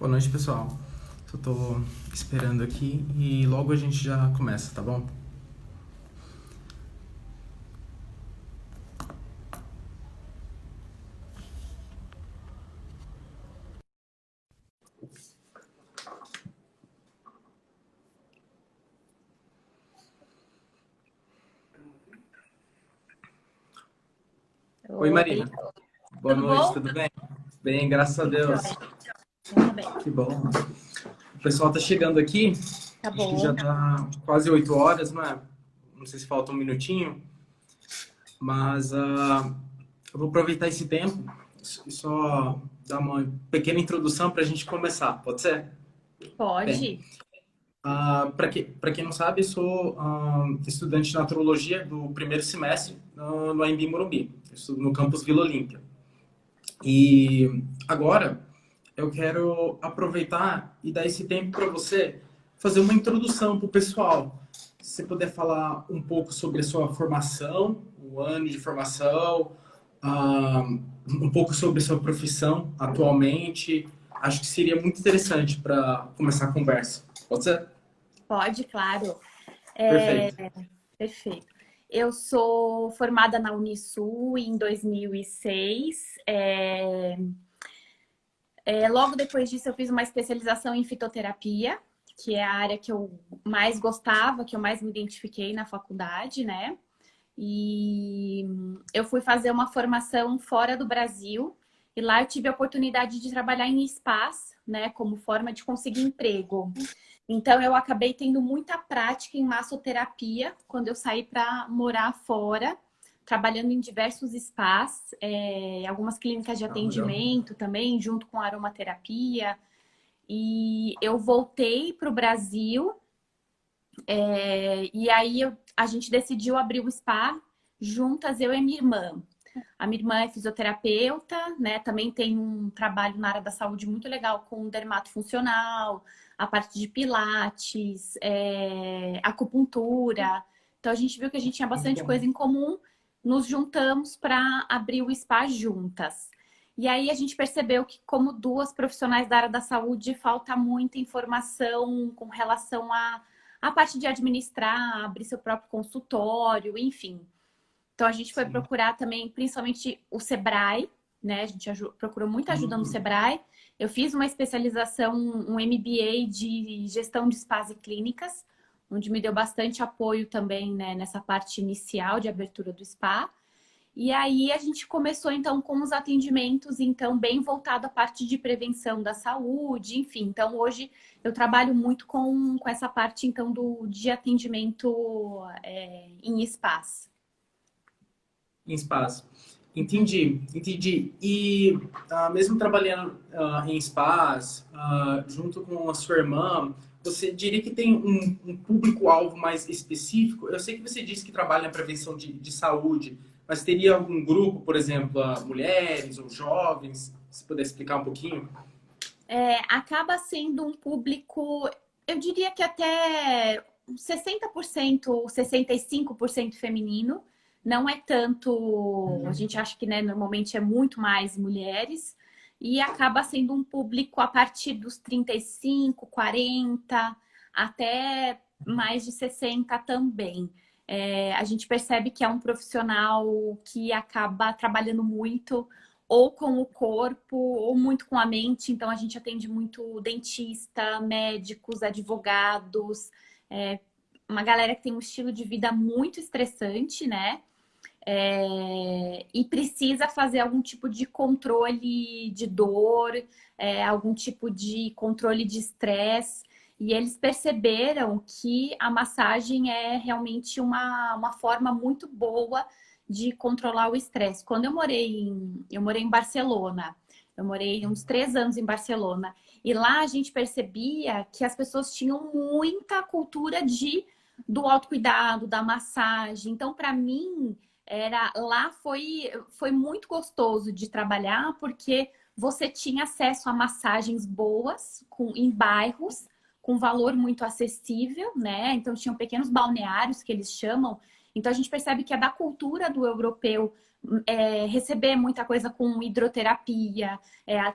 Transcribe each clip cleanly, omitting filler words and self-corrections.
Boa noite, pessoal. Eu tô esperando aqui e logo a gente já começa, tá bom? Oi, Oi, Marina. Boa tudo noite, bom? tudo bem? Bem, graças a Tudo Deus. jóia. Ainda bem. Que bom. O pessoal tá chegando aqui, Tá acho que já bom. tá quase 8 horas, não é? Não sei se falta um minutinho, mas eu vou aproveitar esse tempo e só dar uma pequena introdução para a gente começar, pode ser? Bem, Pode? para quem não sabe, eu sou estudante de naturologia do primeiro semestre no AMB Morumbi. Eu estudo no campus Vila Olímpia. E agora eu quero aproveitar e dar esse tempo para você fazer uma introdução para o pessoal. Se você puder falar um pouco sobre a sua formação, o ano de formação, um pouco sobre a sua profissão atualmente, acho que seria muito interessante para começar a conversa. Pode ser? Pode, claro. Perfeito. Perfeito. Eu sou formada na Unisul em 2006. Logo depois disso, eu fiz uma especialização em fitoterapia, que é a área que eu mais gostava, que eu mais me identifiquei na faculdade, né? E eu fui fazer uma formação fora do Brasil e lá eu tive a oportunidade de trabalhar em spas, né, como forma de conseguir emprego. Então eu acabei tendo muita prática em massoterapia quando eu saí para morar fora, trabalhando em diversos spas, algumas clínicas de Ah, legal. atendimento também, junto com aromaterapia. E eu voltei para o Brasil e aí a gente decidiu abrir o spa juntas, eu e minha irmã. A minha irmã é fisioterapeuta, né? Também tem um trabalho na área da saúde muito legal com dermatofuncional, a parte de pilates, acupuntura. Então a gente viu que a gente tinha Muito bastante bom. coisa em comum, nos juntamos para abrir o spa juntas. E aí a gente percebeu que, como duas profissionais da área da saúde, falta muita informação com relação à parte de administrar, abrir seu próprio consultório, enfim. Então a gente foi Sim. procurar também, principalmente o Sebrae, né? A gente procurou muita ajuda no Uhum. Sebrae. Eu fiz uma especialização, um MBA de gestão de spas e clínicas, onde me deu bastante apoio também, né, nessa parte inicial de abertura do spa. E aí a gente começou então com os atendimentos, então bem voltado à parte de prevenção da saúde, enfim. Então hoje eu trabalho muito com essa parte então de atendimento em spas. Em spas. Entendi, entendi. E mesmo trabalhando em spas, junto com a sua irmã, você diria que tem um público-alvo mais específico? Eu sei que você disse que trabalha na prevenção de saúde, mas teria algum grupo, por exemplo, mulheres ou jovens? Se puder explicar um pouquinho. Acaba sendo um público, eu diria que até 60%, 65% feminino. Não é tanto, a gente acha que, né, normalmente é muito mais mulheres. E acaba sendo um público a partir dos 35, 40, até mais de 60 também. A gente percebe que é um profissional que acaba trabalhando muito ou com o corpo, ou muito com a mente. Então, a gente atende muito dentista, médicos, advogados, uma galera que tem um estilo de vida muito estressante, né? E precisa fazer algum tipo de controle de dor, algum tipo de controle de estresse. E eles perceberam que a massagem é realmente uma forma muito boa de controlar o estresse. Quando eu morei em Barcelona, eu morei uns 3 anos em Barcelona, e lá a gente percebia que as pessoas tinham muita cultura do autocuidado, da massagem. Então, para mim, lá foi muito gostoso de trabalhar porque você tinha acesso a massagens boas em bairros com valor muito acessível, né? Então tinham pequenos balneários que eles chamam Então a gente percebe que é da cultura do europeu receber muita coisa com hidroterapia.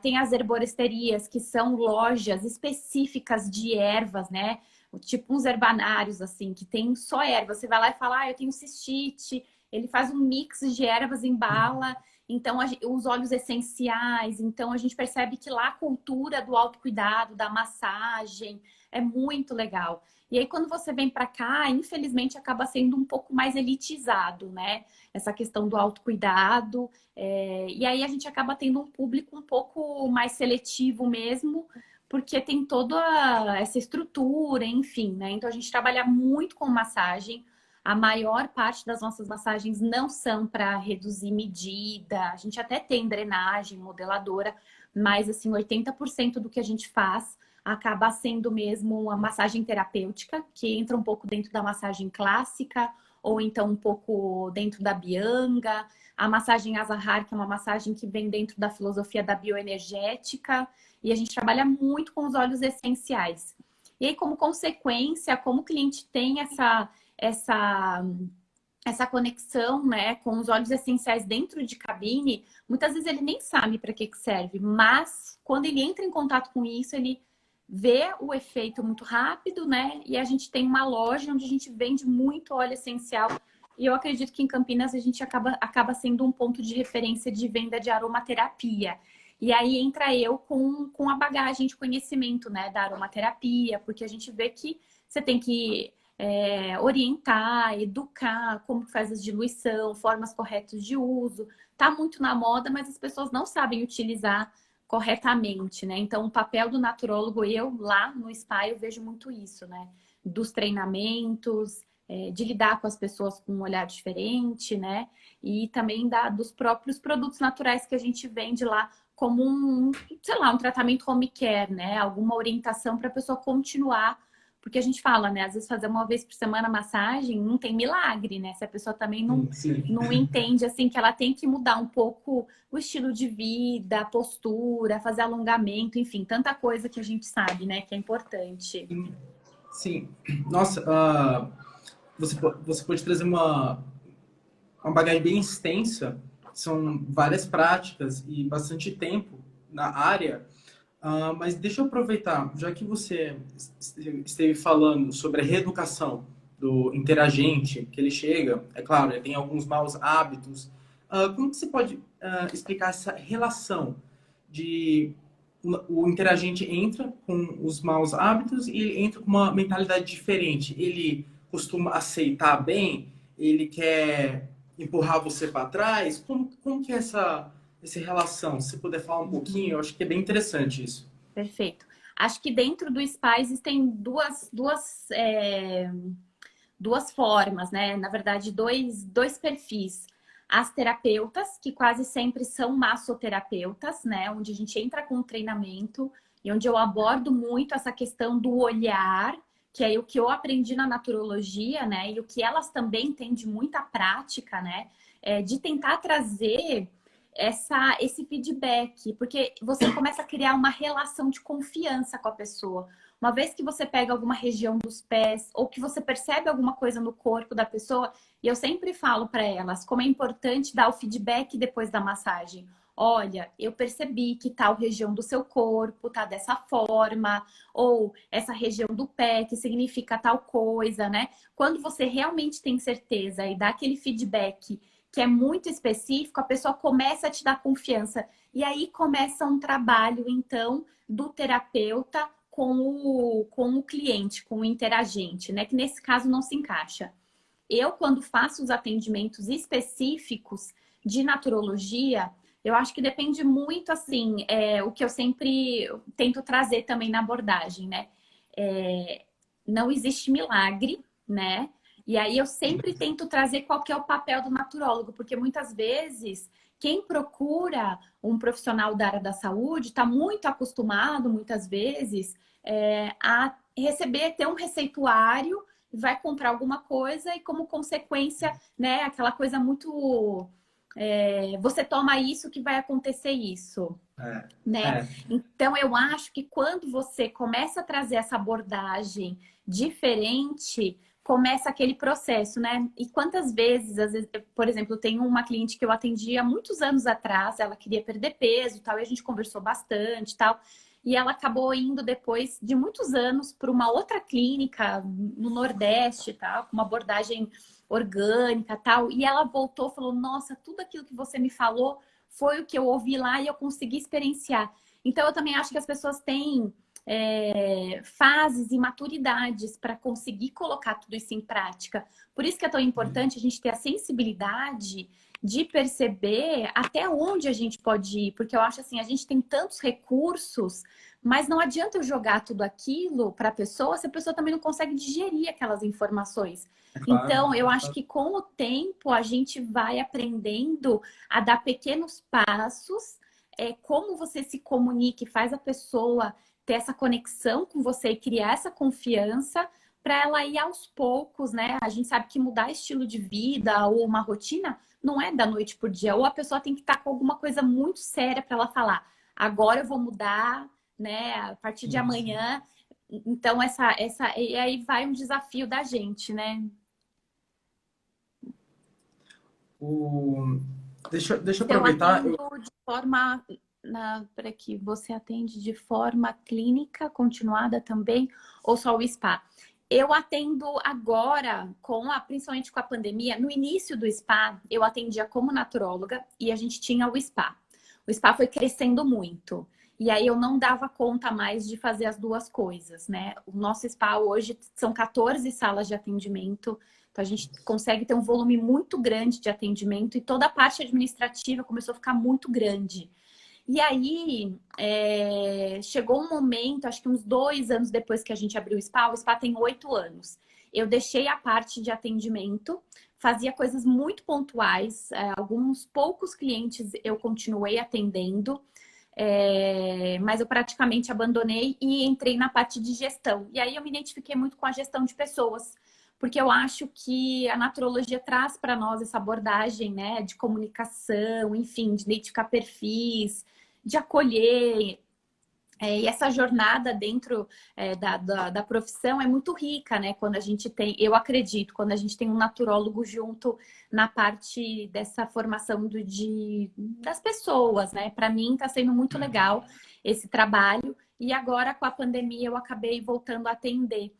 Tem as herboristerias, que são lojas específicas de ervas, né? Tipo uns herbanários, assim, que tem só ervas. Você vai lá e fala, eu tenho cistite. Ele faz um mix de ervas em bala. Então, os óleos essenciais. Então, a gente percebe que lá a cultura do autocuidado, da massagem, é muito legal. E aí, quando você vem para cá, infelizmente, acaba sendo um pouco mais elitizado, né? Essa questão do autocuidado. E aí, a gente acaba tendo um público um pouco mais seletivo mesmo, porque tem toda essa estrutura, enfim, né? Então, a gente trabalha muito com massagem. A maior parte das nossas massagens não são para reduzir medida. A gente até tem drenagem, modeladora, mas assim, 80% do que a gente faz acaba sendo mesmo uma massagem terapêutica, que entra um pouco dentro da massagem clássica, ou então um pouco dentro da Bianga. A massagem Azahar, que é uma massagem que vem dentro da filosofia da bioenergética. E a gente trabalha muito com os óleos essenciais. E aí, como consequência, como o cliente tem essa conexão, né, com os óleos essenciais dentro de cabine, muitas vezes ele nem sabe para que serve, mas quando ele entra em contato com isso, ele vê o efeito muito rápido, né? E a gente tem uma loja onde a gente vende muito óleo essencial. E eu acredito que em Campinas a gente acaba sendo um ponto de referência de venda de aromaterapia. E aí entra eu com a bagagem de conhecimento, né, da aromaterapia, porque a gente vê que você tem que orientar, educar, como que faz a diluição, formas corretas de uso. Tá muito na moda, mas as pessoas não sabem utilizar corretamente, né? Então, o papel do naturólogo, eu lá no spa, eu vejo muito isso, né? Dos treinamentos, de lidar com as pessoas com um olhar diferente, né? E também dos próprios produtos naturais que a gente vende lá como sei lá, um tratamento home care, né? Alguma orientação para a pessoa continuar. Porque a gente fala, né? Às vezes fazer uma vez por semana massagem não tem milagre, né? Se a pessoa também não entende, assim, que ela tem que mudar um pouco o estilo de vida, a postura, fazer alongamento, enfim, tanta coisa que a gente sabe, né? Que é importante. Sim. Nossa, você pode trazer uma bagagem bem extensa. São várias práticas e bastante tempo na área. Mas deixa eu aproveitar, já que você esteve falando sobre a reeducação do interagente, que ele chega, é claro, ele tem alguns maus hábitos. Como que você pode explicar essa relação de o interagente entra com os maus hábitos e ele entra com uma mentalidade diferente? Ele costuma aceitar bem? Ele quer empurrar você para trás? Como que é essa relação? Se puder falar um pouquinho, eu acho que é bem interessante isso. Perfeito. Acho que dentro do spa existem duas formas, né? Na verdade, dois perfis. As terapeutas, que quase sempre são massoterapeutas, né? Onde a gente entra com um treinamento e onde eu abordo muito essa questão do olhar, que é o que eu aprendi na naturologia, né? E o que elas também têm de muita prática, né? De tentar trazer esse feedback, porque você começa a criar uma relação de confiança com a pessoa. Uma vez que você pega alguma região dos pés ou que você percebe alguma coisa no corpo da pessoa, e eu sempre falo para elas como é importante dar o feedback depois da massagem. Olha, eu percebi que tal região do seu corpo tá dessa forma, ou essa região do pé que significa tal coisa, né? Quando você realmente tem certeza e dá aquele feedback que é muito específico, a pessoa começa a te dar confiança. E aí começa um trabalho, então, do terapeuta com o cliente, com o interagente, né? Que nesse caso não se encaixa. Eu, quando faço os atendimentos específicos de naturologia, eu acho que depende muito, assim, o que eu sempre tento trazer também na abordagem, né? Não existe milagre, né? E aí eu sempre tento trazer qual que é o papel do naturólogo, porque muitas vezes quem procura um profissional da área da saúde está muito acostumado, muitas vezes, a ter um receituário, vai comprar alguma coisa e como consequência, né, aquela coisa muito... você toma isso que vai acontecer isso. Né? Então, eu acho que quando você começa a trazer essa abordagem diferente, começa aquele processo, né? E quantas vezes, às vezes, por exemplo, eu tenho uma cliente que eu atendi há muitos anos atrás, ela queria perder peso e tal, e a gente conversou bastante e tal, e ela acabou indo depois de muitos anos para uma outra clínica no Nordeste, tal, com uma abordagem orgânica, tal, e ela voltou e falou: "Nossa, tudo aquilo que você me falou foi o que eu ouvi lá e eu consegui experienciar". Então, eu também acho que as pessoas têm fases e maturidades para conseguir colocar tudo isso em prática. Por isso que é tão importante a gente ter a sensibilidade de perceber até onde a gente pode ir, porque eu acho assim, a gente tem tantos recursos, mas não adianta eu jogar tudo aquilo para a pessoa se a pessoa também não consegue digerir aquelas informações. É claro. Então, eu acho que com o tempo a gente vai aprendendo a dar pequenos passos, como você se comunica e faz a pessoa ter essa conexão com você e criar essa confiança para ela ir aos poucos, né? A gente sabe que mudar estilo de vida ou uma rotina não é da noite por dia. Ou a pessoa tem que estar com alguma coisa muito séria para ela falar: agora eu vou mudar, né? A partir de Sim, sim. amanhã. Então, e aí vai um desafio da gente, né? O... deixa eu Eu aproveitar. atendo de forma. Para que você atende de forma clínica continuada também, ou só o spa? Eu atendo agora, principalmente com a pandemia, no início do spa, eu atendia como naturóloga e a gente tinha o spa. O spa foi crescendo muito. E aí eu não dava conta mais de fazer as duas coisas, né? O nosso spa hoje são 14 salas de atendimento. Então, a gente consegue ter um volume muito grande de atendimento e toda a parte administrativa começou a ficar muito grande. E aí, chegou um momento, acho que uns 2 anos depois que a gente abriu o spa tem 8 anos. Eu deixei a parte de atendimento, fazia coisas muito pontuais, alguns poucos clientes eu continuei atendendo, mas eu praticamente abandonei e entrei na parte de gestão. E aí eu me identifiquei muito com a gestão de pessoas, porque eu acho que a naturologia traz para nós essa abordagem, né, de comunicação, enfim, de identificar perfis, de acolher. E essa jornada dentro da profissão é muito rica, né? Quando a gente tem, eu acredito, quando a gente tem um naturólogo junto na parte dessa formação das pessoas, né? Para mim está sendo muito legal esse trabalho. E agora, com a pandemia, eu acabei voltando a atender.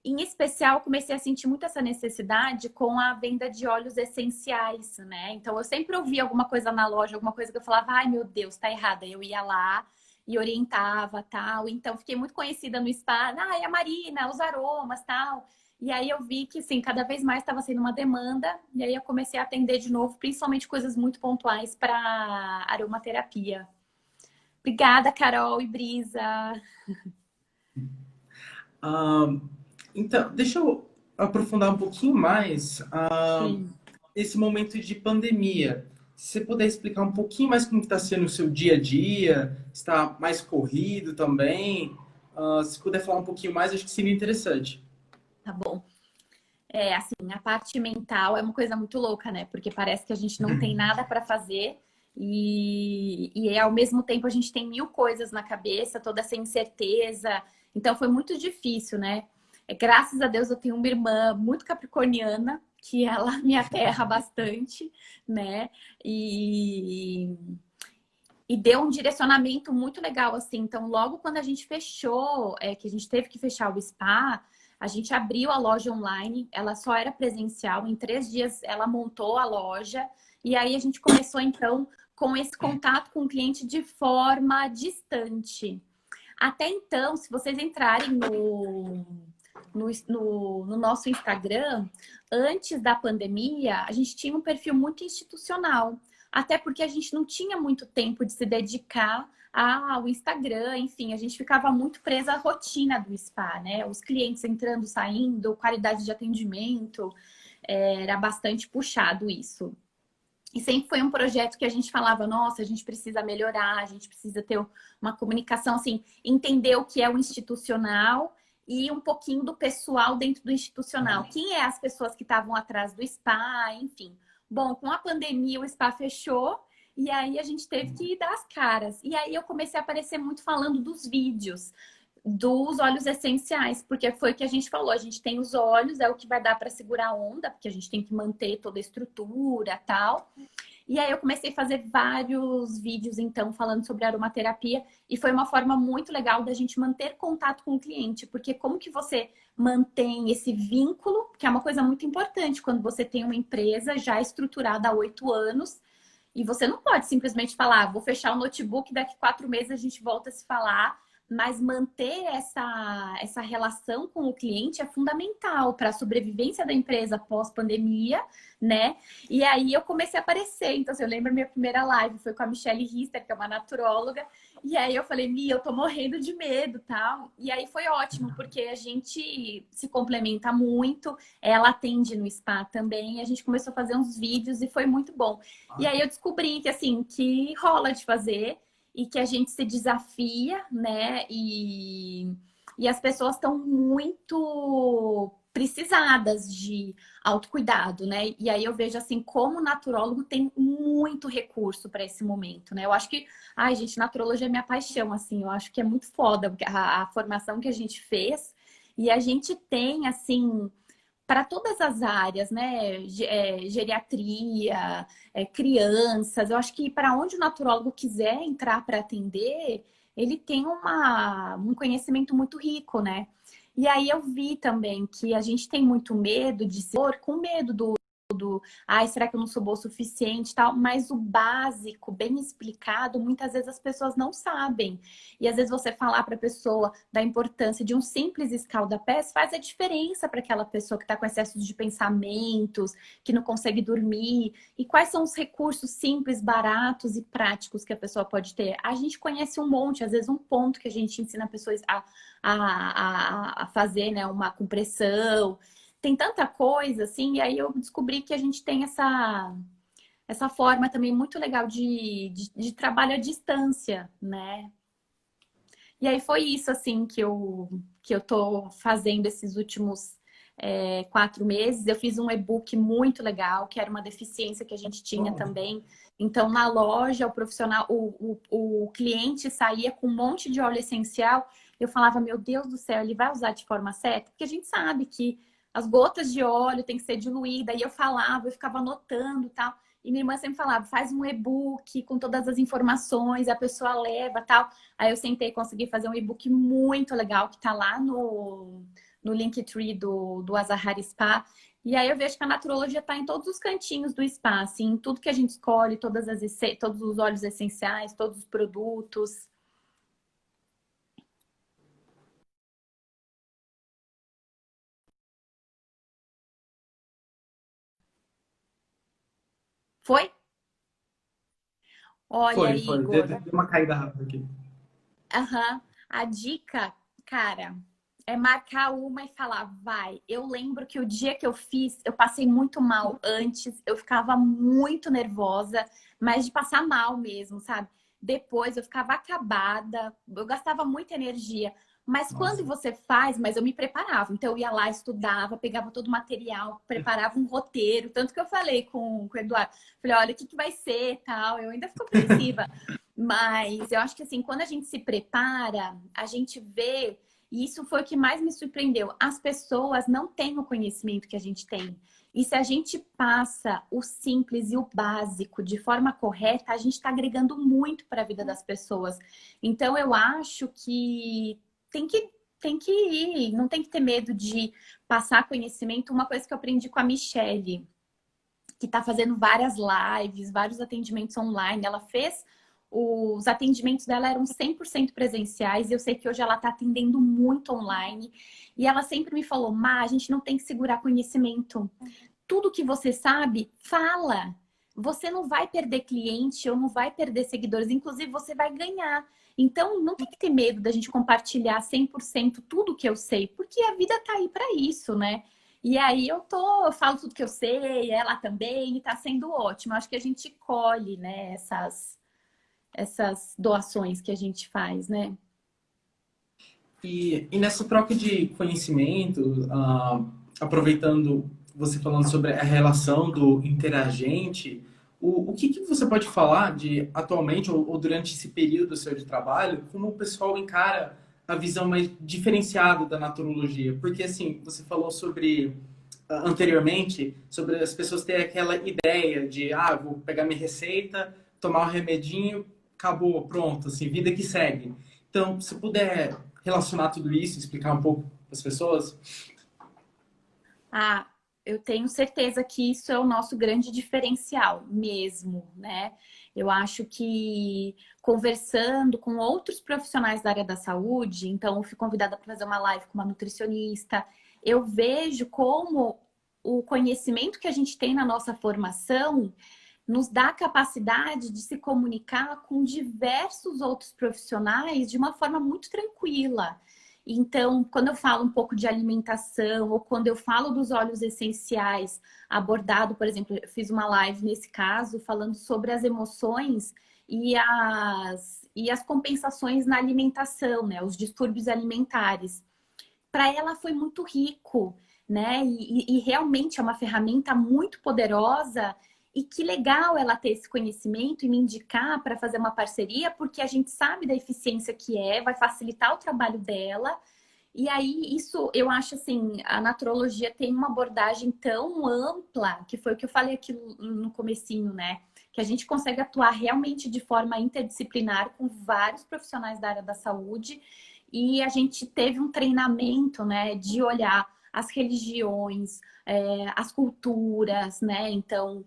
Em especial, comecei a sentir muito essa necessidade com a venda de óleos essenciais, né? Então, eu sempre ouvia alguma coisa na loja, alguma coisa que eu falava: ai, meu Deus, tá errada. Eu ia lá e orientava, tal. Então, fiquei muito conhecida no spa. Ah, é a Marina, os aromas, tal. E aí eu vi que, sim, cada vez mais estava sendo uma demanda. E aí eu comecei a atender de novo, principalmente coisas muito pontuais para aromaterapia. Obrigada, Carol e Brisa. Ah, então, deixa eu aprofundar um pouquinho mais Sim. esse momento de pandemia. Se você puder explicar um pouquinho mais como está sendo o seu dia a dia, está mais corrido também. Se puder falar um pouquinho mais, acho que seria interessante. Tá bom. Assim, a parte mental é uma coisa muito louca, né? Porque parece que a gente não tem nada para fazer e ao mesmo tempo a gente tem mil coisas na cabeça, toda essa incerteza. Então foi muito difícil, né? Graças a Deus eu tenho uma irmã muito capricorniana, que ela me aterra bastante, né? E, e deu um direcionamento muito legal, assim. Então, logo quando a gente fechou, que a gente teve que fechar o spa, a gente abriu a loja online, ela só era presencial. Em 3 dias ela montou a loja e aí a gente começou, então, com esse contato com o cliente de forma distante. Até então, se vocês entrarem no nosso Instagram, antes da pandemia, a gente tinha um perfil muito institucional. Até porque a gente não tinha muito tempo de se dedicar ao Instagram, enfim, a gente ficava muito presa à rotina do spa, né? Os clientes entrando, saindo, qualidade de atendimento, era bastante puxado isso. E sempre foi um projeto que a gente falava: nossa, a gente precisa melhorar, a gente precisa ter uma comunicação, assim, entender o que é o institucional e um pouquinho do pessoal dentro do institucional. Quem é as pessoas que estavam atrás do spa, enfim. Bom, com a pandemia o spa fechou e aí a gente teve que dar as caras. E aí eu comecei a aparecer muito falando dos vídeos. dos óleos essenciais, porque foi o que a gente falou, a gente tem os óleos, é o que vai dar para segurar a onda, porque a gente tem que manter toda a estrutura, tal. E aí eu comecei a fazer vários vídeos, então, falando sobre aromaterapia, e foi uma forma muito legal da gente manter contato com o cliente, porque como que você mantém esse vínculo, que é uma coisa muito importante quando você tem uma empresa já estruturada há 8 anos, e você não pode simplesmente falar, vou fechar o notebook, daqui 4 meses a gente volta a se falar, mas manter essa relação com o cliente é fundamental para a sobrevivência da empresa pós-pandemia, né? E aí eu comecei a aparecer. Então, assim, eu lembro a minha primeira live foi com a Michelle Rister, que é uma naturóloga. E aí eu falei, Mia, eu tô morrendo de medo, tal. E aí foi ótimo, porque a gente se complementa muito. Ela atende no spa também. A gente começou a fazer uns vídeos e foi muito bom. E aí eu descobri que, assim, que rola de fazer e que a gente se desafia, né? E as pessoas estão muito precisadas de autocuidado, né? E aí eu vejo assim como o naturólogo tem muito recurso para esse momento, né? Eu acho que, ai, gente, naturologia é minha paixão, assim, eu acho que é muito foda a formação que a gente fez e a gente tem assim para todas as áreas, né? Geriatria, crianças. Eu acho que para onde o naturólogo quiser entrar para atender, ele tem um conhecimento muito rico, né? E aí eu vi também que a gente tem muito medo de se pôr com medo do ai, será que eu não sou boa o suficiente e tal? Mas o básico, bem explicado, muitas vezes as pessoas não sabem. E às vezes você falar para a pessoa da importância de um simples escalda-pés faz a diferença para aquela pessoa que está com excesso de pensamentos, que não consegue dormir. E quais são os recursos simples, baratos e práticos que a pessoa pode ter? A gente conhece um monte, às vezes um ponto que a gente ensina a pessoa a fazer, né, uma compressão. Tem tanta coisa, assim, e aí eu descobri que a gente tem essa forma também muito legal de trabalho à distância, né? E aí foi isso, assim, que eu tô fazendo esses últimos 4 meses. Eu fiz um e-book muito legal, que era uma deficiência que a gente tinha também. Então, na loja, o profissional, o cliente saía com um monte de óleo essencial. Eu falava, meu Deus do céu, ele vai usar de forma certa? Porque a gente sabe que as gotas de óleo tem que ser diluída. E eu falava, eu ficava anotando e tal. E minha irmã sempre falava, faz um e-book com todas as informações, a pessoa leva tal. Aí eu sentei e consegui fazer um e-book muito legal, que tá lá no Linktree do Azahara Spa. E aí eu vejo que a naturologia está em todos os cantinhos do spa, assim, em tudo que a gente escolhe, todos os óleos essenciais, todos os produtos. Foi? Olha, Foi. Igor, Deu uma caída rápida aqui. aham. A dica, cara, é marcar uma e falar, vai. Eu lembro que o dia que eu fiz, eu passei muito mal antes, eu ficava muito nervosa, mas de passar mal mesmo, sabe? Depois eu ficava acabada, eu gastava muita energia. Mas quando Nossa. você faz, mas eu me preparava. Então eu ia lá, estudava, pegava todo o material, preparava um roteiro. Tanto que eu falei com o Eduardo, falei, olha, o que vai ser e tal. Eu ainda fico apreensiva. Mas eu acho que assim, quando a gente se prepara, a gente vê, e isso foi o que mais me surpreendeu. As pessoas não têm o conhecimento que a gente tem. E se a gente passa o simples e o básico de forma correta, a gente está agregando muito para a vida das pessoas. Então eu acho que tem que tem que ir, não tem que ter medo de passar conhecimento. Uma coisa que eu aprendi com a Michelle, que está fazendo várias lives, vários atendimentos online. Ela fez os atendimentos dela eram 100% presenciais e eu sei que hoje ela está atendendo muito online. E ela sempre me falou, Má, a gente não tem que segurar conhecimento. Tudo que você sabe, fala. Você não vai perder cliente ou não vai perder seguidores. Inclusive, você vai ganhar. Então, não tem que ter medo da gente compartilhar 100% tudo que eu sei. Porque a vida tá aí para isso, né? E aí eu falo tudo que eu sei, ela também, e tá sendo ótimo. Acho que a gente colhe, né, essas doações que a gente faz, né? E nessa troca de conhecimento, aproveitando você falando sobre a relação do interagente, o que você pode falar de atualmente ou durante esse período seu de trabalho, como o pessoal encara a visão mais diferenciada da naturologia? Porque, assim, você falou sobre, anteriormente, sobre as pessoas terem aquela ideia de, vou pegar minha receita, tomar um remedinho, acabou, pronto, assim, vida que segue. Então, se puder relacionar tudo isso, explicar um pouco para as pessoas. Ah, eu tenho certeza que isso é o nosso grande diferencial mesmo, né? Eu acho que conversando com outros profissionais da área da saúde, então eu fui convidada para fazer uma live com uma nutricionista, eu vejo como o conhecimento que a gente tem na nossa formação nos dá a capacidade de se comunicar com diversos outros profissionais de uma forma muito tranquila. Então, quando eu falo um pouco de alimentação ou quando eu falo dos óleos essenciais, abordado, por exemplo, eu fiz uma live nesse caso falando sobre as emoções e as compensações na alimentação, né? Os distúrbios alimentares. Para ela foi muito rico, né? E realmente é uma ferramenta muito poderosa. E que legal ela ter esse conhecimento e me indicar para fazer uma parceria, porque a gente sabe da eficiência que é, vai facilitar o trabalho dela. E aí, isso eu acho assim, a naturologia tem uma abordagem tão ampla, que foi o que eu falei aqui no comecinho, né? Que a gente consegue atuar realmente de forma interdisciplinar com vários profissionais da área da saúde. E a gente teve um treinamento, né, de olhar as religiões, as culturas, né? Então,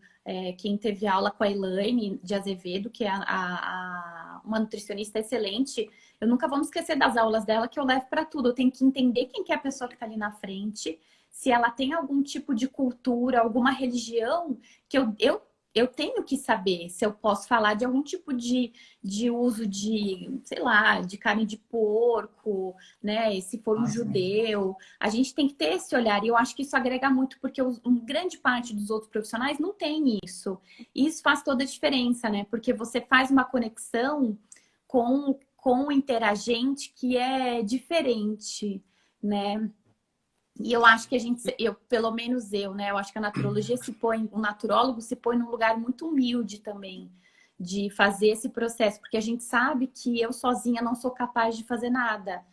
quem teve aula com a Elaine de Azevedo, que é uma nutricionista excelente, eu nunca vou me esquecer das aulas dela, que eu levo para tudo. Eu tenho que entender quem que é a pessoa que está ali na frente, se ela tem algum tipo de cultura, alguma religião, que eu tenho que saber se eu posso falar de algum tipo de uso de, sei lá, de carne de porco, né? E se for um Sim. judeu, a gente tem que ter esse olhar. E eu acho que isso agrega muito, porque grande parte dos outros profissionais não tem isso. E isso faz toda a diferença, né? Porque você faz uma conexão com o interagente que é diferente, né? E eu acho que pelo menos eu, né? Eu acho que a naturologia o naturólogo se põe num lugar muito humilde também de fazer esse processo, porque a gente sabe que eu sozinha não sou capaz de fazer nada.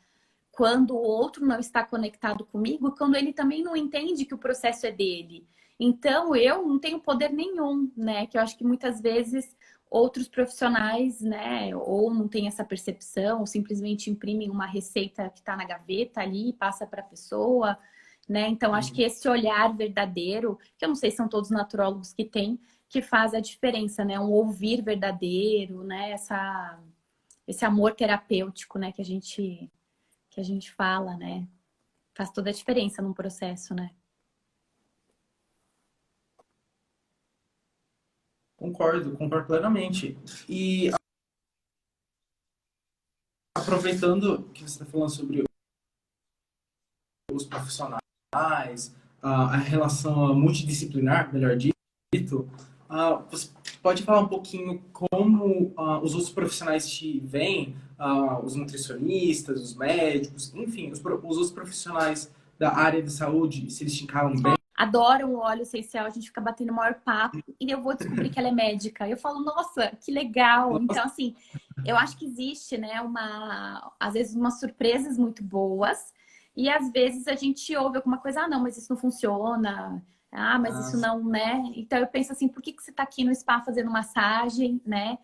Quando o outro não está conectado comigo, quando ele também não entende que o processo é dele. Então, eu não tenho poder nenhum, né? Que eu acho que muitas vezes outros profissionais, né, ou não têm essa percepção, ou simplesmente imprimem uma receita que está na gaveta ali e passa para a pessoa, né? Então, acho que esse olhar verdadeiro, que eu não sei se são todos naturólogos que têm, que faz a diferença, né? Um ouvir verdadeiro, né? Esse amor terapêutico, né? Que a gente fala, né? Faz toda a diferença num processo, né? Concordo plenamente. E aproveitando que você está falando sobre os profissionais, a relação multidisciplinar, melhor dito, você pode falar um pouquinho como os outros profissionais te veem, os nutricionistas, os médicos, enfim, os outros profissionais da área de saúde, se eles te encaram bem? Adoram o óleo essencial, a gente fica batendo o maior papo e eu vou descobrir que ela é médica. Eu falo, nossa, que legal. Então, assim, eu acho que existe, né, às vezes umas surpresas muito boas e às vezes a gente ouve alguma coisa, não, mas isso não funciona. Mas isso Sim. não, né? Então eu penso assim, por que você tá aqui no spa fazendo massagem, né?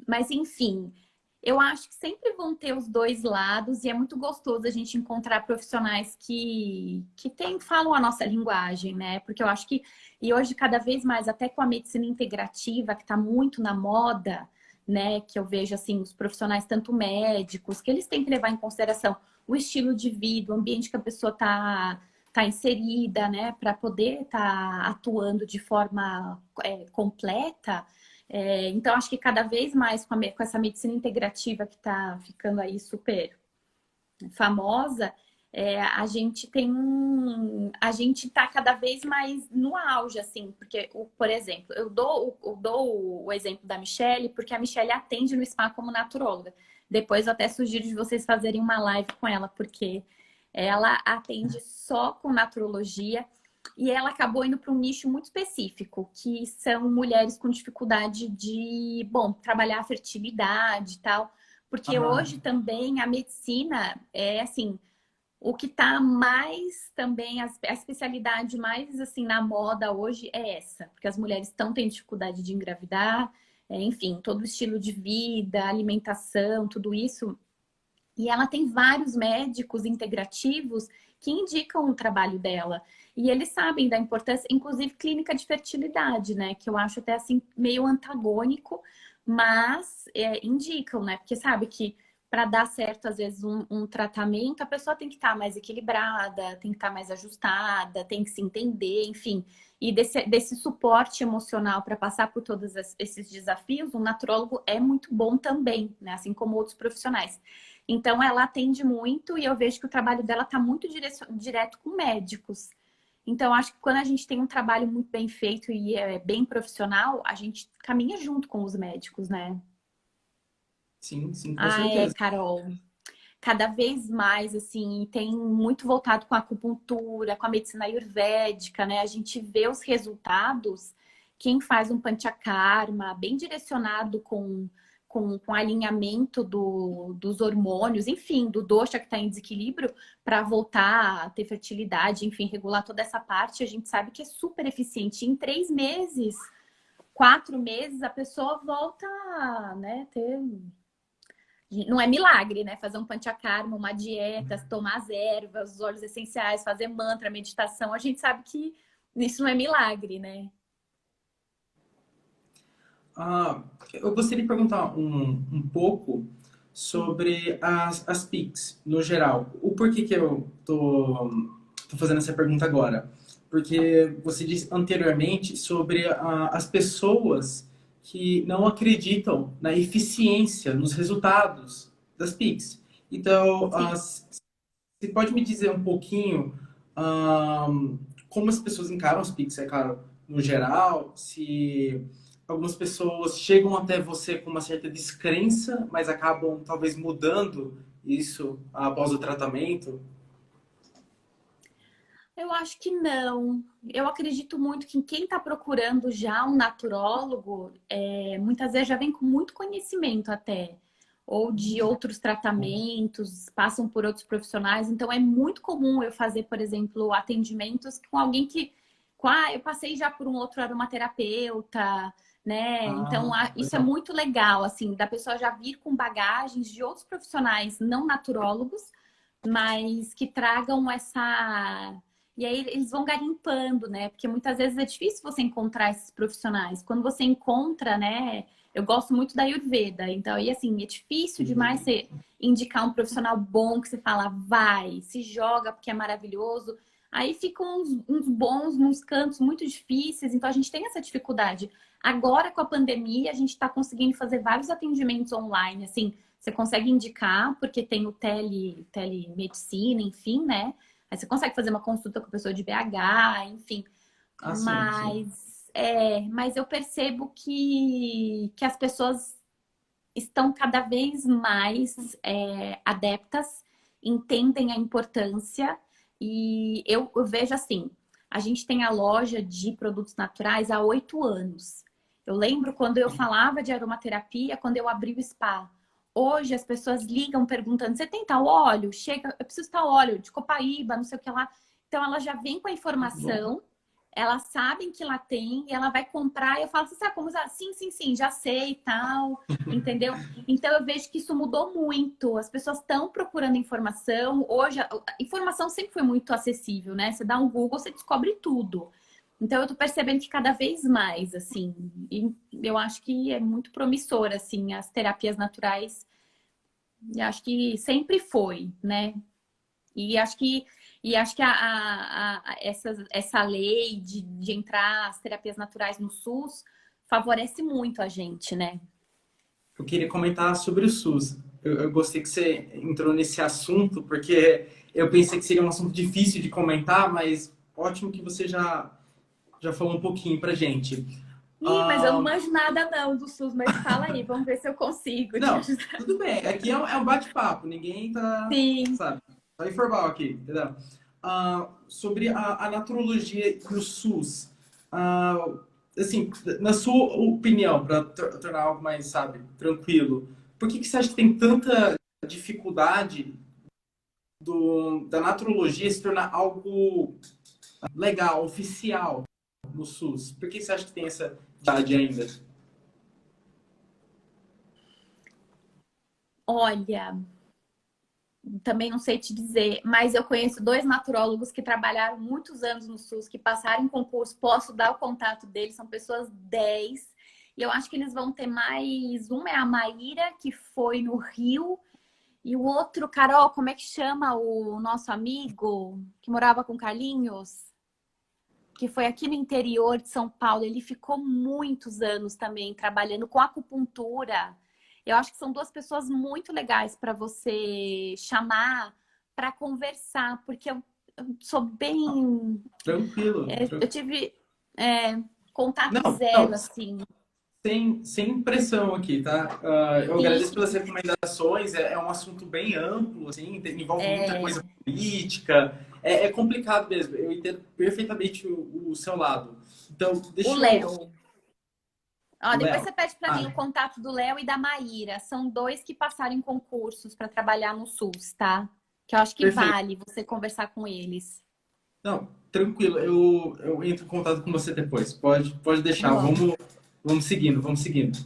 Mas enfim, eu acho que sempre vão ter os dois lados e é muito gostoso a gente encontrar profissionais que falam a nossa linguagem, né? Porque eu acho que, e hoje cada vez mais, até com a medicina integrativa, que está muito na moda, né? Que eu vejo assim, os profissionais, tanto médicos, que eles têm que levar em consideração o estilo de vida, o ambiente que a pessoa tá inserida, né? Para poder estar atuando de forma completa. Então, acho que cada vez mais com essa medicina integrativa que está ficando aí super famosa, a gente está cada vez mais no auge, assim, porque, por exemplo, eu dou o exemplo da Michelle, porque a Michelle atende no spa como naturóloga. Depois eu até sugiro de vocês fazerem uma live com ela, porque ela atende só com naturologia e ela acabou indo para um nicho muito específico, que são mulheres com dificuldade de, bom, trabalhar a fertilidade e tal, Porque Aham. hoje também a medicina é assim, o que está mais também, a especialidade mais assim na moda hoje é essa, porque as mulheres estão tendo dificuldade de engravidar, enfim, todo o estilo de vida, alimentação, tudo isso. E ela tem vários médicos integrativos que indicam o trabalho dela. E eles sabem da importância, inclusive clínica de fertilidade, né? Que eu acho até assim meio antagônico, mas indicam, né? Porque sabe que para dar certo, às vezes, um tratamento, a pessoa tem que estar mais equilibrada, tem que estar mais ajustada, tem que se entender, enfim. E desse suporte emocional para passar por todos esses desafios, o naturólogo é muito bom também, né? Assim como outros profissionais. Então, ela atende muito e eu vejo que o trabalho dela está muito direto com médicos. Então, acho que quando a gente tem um trabalho muito bem feito e é bem profissional, a gente caminha junto com os médicos, né? Sim, sim, com Ah, é, certeza. Carol. Cada vez mais, assim, tem muito voltado com a acupuntura, com a medicina ayurvédica, né? A gente vê os resultados. Quem faz um panchakarma bem direcionado com alinhamento dos hormônios, enfim, do dosha que está em desequilíbrio, para voltar a ter fertilidade, enfim, regular toda essa parte, a gente sabe que é super eficiente. Em 3 meses, 4 meses, a pessoa volta, né, ter não é milagre, né? Fazer um panchakarma, uma dieta, tomar as ervas, os óleos essenciais, fazer mantra, meditação, a gente sabe que isso não é milagre, né? Eu gostaria de perguntar um pouco Sim. sobre as PICs, no geral. O porquê que eu tô fazendo essa pergunta agora? Porque você disse anteriormente sobre as pessoas que não acreditam na eficiência, nos resultados das PICs. Então, Sim. você pode me dizer um pouquinho ah, como as pessoas encaram os Pix, é claro, no geral, se algumas pessoas chegam até você com uma certa descrença, mas acabam talvez mudando isso após o tratamento? Eu acho que não. Eu acredito muito que quem está procurando já um naturólogo, muitas vezes já vem com muito conhecimento até, ou de outros tratamentos, passam por outros profissionais. Então é muito comum eu fazer, por exemplo, atendimentos com alguém que, eu passei já por um outro aromaterapeuta, né? Então isso é Legal. muito legal, assim, da pessoa já vir com bagagens de outros profissionais não naturólogos, mas que tragam essa. E aí eles vão garimpando, né? Porque muitas vezes é difícil você encontrar esses profissionais. Quando você encontra, né? Eu gosto muito da Ayurveda, então, e assim, é difícil demais você indicar um profissional bom que você fala, vai, se joga porque é maravilhoso. Aí ficam uns bons nos cantos muito difíceis, então a gente tem essa dificuldade. Agora, com a pandemia, a gente está conseguindo fazer vários atendimentos online, assim, você consegue indicar, porque tem o telemedicina, enfim, né? Aí você consegue fazer uma consulta com a pessoa de BH, enfim. Ah, sim, sim. Mas eu percebo que as pessoas estão cada vez mais adeptas, entendem a importância. E eu vejo assim, a gente tem a loja de produtos naturais há 8 anos. Eu lembro quando eu falava de aromaterapia, quando eu abri o spa. Hoje as pessoas ligam perguntando: você tem tal óleo? Chega, eu preciso tal óleo de copaíba, não sei o que lá. Então ela já vem com a Muito bom. informação, elas sabem que lá tem, e ela vai comprar, e eu falo: você sabe como usar? Sim, sim, sim, já sei e tal, entendeu? Então eu vejo que isso mudou muito. As pessoas estão procurando informação. Hoje a informação sempre foi muito acessível, né? Você dá um Google, você descobre tudo. Então eu tô percebendo que cada vez mais, assim, e eu acho que é muito promissor, assim, as terapias naturais. E acho que sempre foi, né? E acho que, essa lei de entrar as terapias naturais no SUS favorece muito a gente, né? Eu queria comentar sobre o SUS. Eu gostei que você entrou nesse assunto, porque eu pensei que seria um assunto difícil de comentar, mas ótimo que você já falou um pouquinho pra gente. Ih, mas eu não Ah, manjo nada não do SUS, mas fala aí, vamos ver se eu consigo te não, ajudar. tudo bem. Aqui é um bate-papo. Ninguém tá, Sim. sabe, só informal aqui, entendeu? Sobre a naturologia no SUS. Ah, assim, na sua opinião, para tornar algo mais, sabe, tranquilo, por que que você acha que tem tanta dificuldade da naturologia se tornar algo legal, oficial no SUS? Por que você acha que tem essa dificuldade ainda? Olha, também não sei te dizer, mas eu conheço dois naturólogos que trabalharam muitos anos no SUS, que passaram em concurso, posso dar o contato deles, são pessoas 10. E eu acho que eles vão ter mais. Uma é a Maíra, que foi no Rio, e o outro, Carol, como é que chama o nosso amigo que morava com Carlinhos? Que foi aqui no interior de São Paulo. Ele ficou muitos anos também trabalhando com acupuntura. Eu acho que são duas pessoas muito legais para você chamar para conversar, porque eu sou bem. Tranquilo. Eu tive contato Não, não, zero, assim. sem pressão aqui, tá? Eu agradeço E pelas recomendações. É um assunto bem amplo, assim, envolve muita é, coisa política. É complicado mesmo. Eu entendo perfeitamente o seu lado. Então, o deixa eu. Léo. Ó, O depois Léo. você pede para mim o Ah, contato do Léo e da Maíra. São dois que passaram em concursos para trabalhar no SUS, tá? Que eu acho que perfeito. vale você conversar com eles. Não, tranquilo. Eu entro em contato com você depois. Pode deixar. Vamos. Vamos seguindo, vamos seguindo.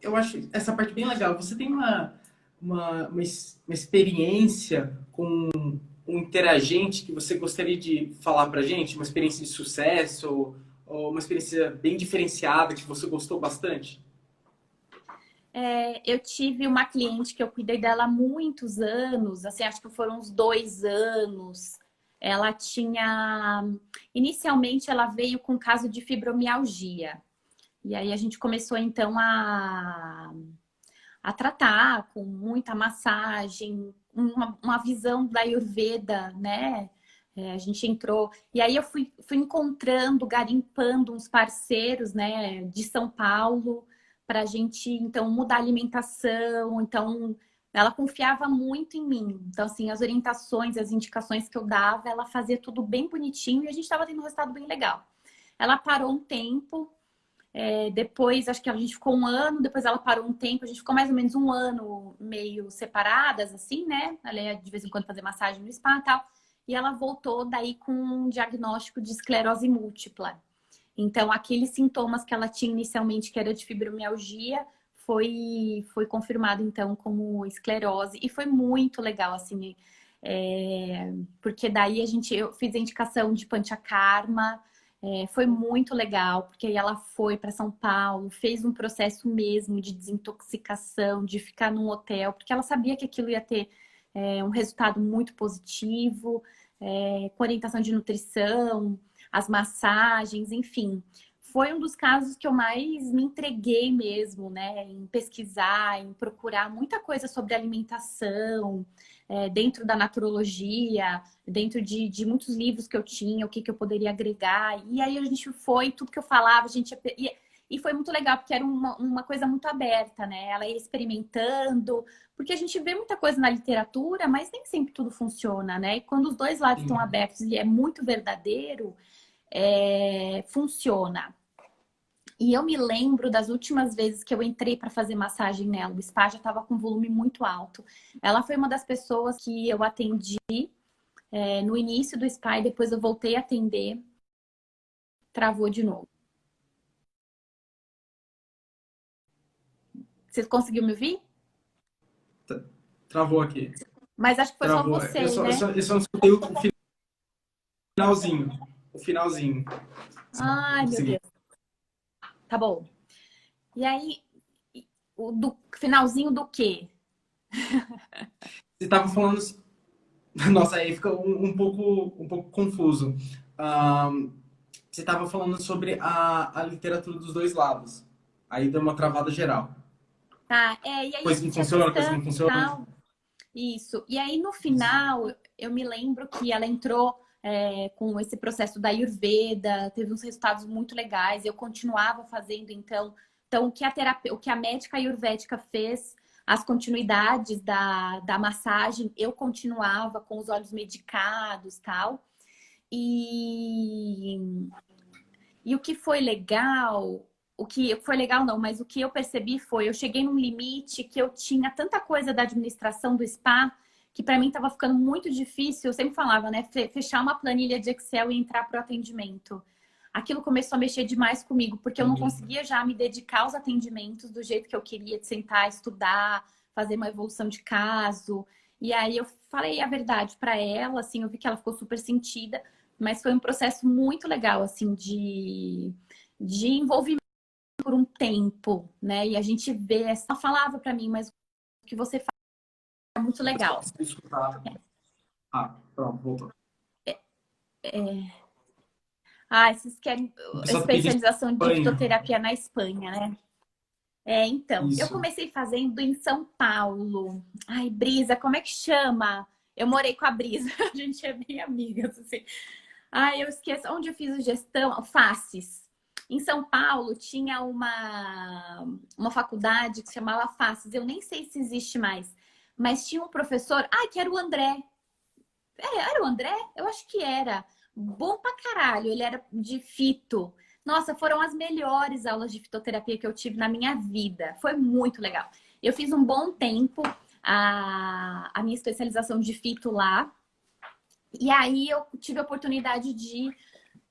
Eu acho essa parte bem legal. Você tem uma experiência com um interagente que você gostaria de falar pra gente? Uma experiência de sucesso ou uma experiência bem diferenciada que você gostou bastante? Eu tive uma cliente que eu cuidei dela há muitos anos, assim, acho que foram uns 2 anos. Ela tinha. Inicialmente, ela veio com caso de fibromialgia. E aí a gente começou então a tratar com muita massagem, uma visão da Ayurveda, né? A gente entrou. E aí eu fui encontrando, garimpando uns parceiros, né, de São Paulo, para a gente então mudar a alimentação. Então ela confiava muito em mim. Então, assim, as orientações, as indicações que eu dava, ela fazia tudo bem bonitinho e a gente estava tendo um resultado bem legal. Ela parou um tempo, depois, acho que a gente ficou um ano, depois ela parou um tempo, a gente ficou mais ou menos um ano meio separadas, assim, né? Ela ia de vez em quando fazer massagem no spa e tal. E ela voltou daí com um diagnóstico de esclerose múltipla. Então, aqueles sintomas que ela tinha inicialmente, que era de fibromialgia, foi confirmado, então, como esclerose. E foi muito legal, assim, porque daí eu fiz a indicação de Panchakarma. Foi muito legal, porque aí ela foi para São Paulo, fez um processo mesmo de desintoxicação, de ficar num hotel, porque ela sabia que aquilo ia ter um resultado muito positivo, com orientação de nutrição, as massagens, enfim. Foi um dos casos que eu mais me entreguei mesmo, né? Em pesquisar, em procurar muita coisa sobre alimentação, dentro da naturologia, dentro de muitos livros que eu tinha, o que, que eu poderia agregar. E aí a gente foi, tudo que eu falava, a gente e foi muito legal, porque era uma coisa muito aberta, né? Ela ia experimentando, porque a gente vê muita coisa na literatura, mas nem sempre tudo funciona, né? E quando os dois lados estão Sim. abertos e é muito verdadeiro, funciona. E eu me lembro das últimas vezes que eu entrei para fazer massagem nela. O spa já estava com volume muito alto. Ela foi uma das pessoas que eu atendi no início do spa e depois eu voltei a atender. Travou de novo. Você conseguiu me ouvir? Travou aqui. Mas acho que foi só Travou. você, né? Eu só não escutei o finalzinho. O finalzinho. Não Ai, meu consegui. Deus. Tá bom. E aí, o do finalzinho do quê? Você estava falando. Nossa, aí fica um pouco confuso. Ah, você estava falando sobre a literatura dos dois lados. Aí deu uma travada geral. Tá, e aí a Coisa que gente ia funciona, coisa que testando não e funciona. tal. Isso. E aí, no final, eu me lembro que ela entrou com esse processo da Ayurveda, teve uns resultados muito legais. Eu continuava fazendo, então. Então, o que a médica ayurvédica fez, as continuidades da massagem, eu continuava com os olhos medicados, tal. E, e o que foi legal. o que foi legal não, mas o que eu percebi foi, eu cheguei num limite que eu tinha tanta coisa da administração do spa que para mim estava ficando muito difícil. Eu sempre falava, né, fechar uma planilha de Excel e entrar para o atendimento. Aquilo começou a mexer demais comigo, porque eu não conseguia já me dedicar aos atendimentos do jeito que eu queria, de sentar, estudar, fazer uma evolução de caso. E aí eu falei a verdade para ela, assim, eu vi que ela ficou super sentida, mas foi um processo muito legal, assim, de envolvimento por um tempo, né? E a gente vê, ela falava para mim, mas o que você faz é muito legal. Ah, pronto, voltou. Ah, vocês querem O pessoal tá pedindo especialização de Espanha. fitoterapia na Espanha, né? Então, eu Isso. comecei fazendo em São Paulo. Ai, Brisa, como é que chama? Eu morei com a Brisa, a gente é bem amigas, assim. Ai, eu esqueço. Onde eu fiz gestão? Faces. Em São Paulo tinha uma faculdade que se chamava Faces. Eu nem sei se existe mais. Mas tinha um professor, que era o André. Era o André? Eu acho que era. Bom pra caralho. Ele era de fito. Nossa, foram as melhores aulas de fitoterapia que eu tive na minha vida. Foi muito legal. Eu fiz um bom tempo a minha especialização de fito lá. E aí eu tive a oportunidade de ir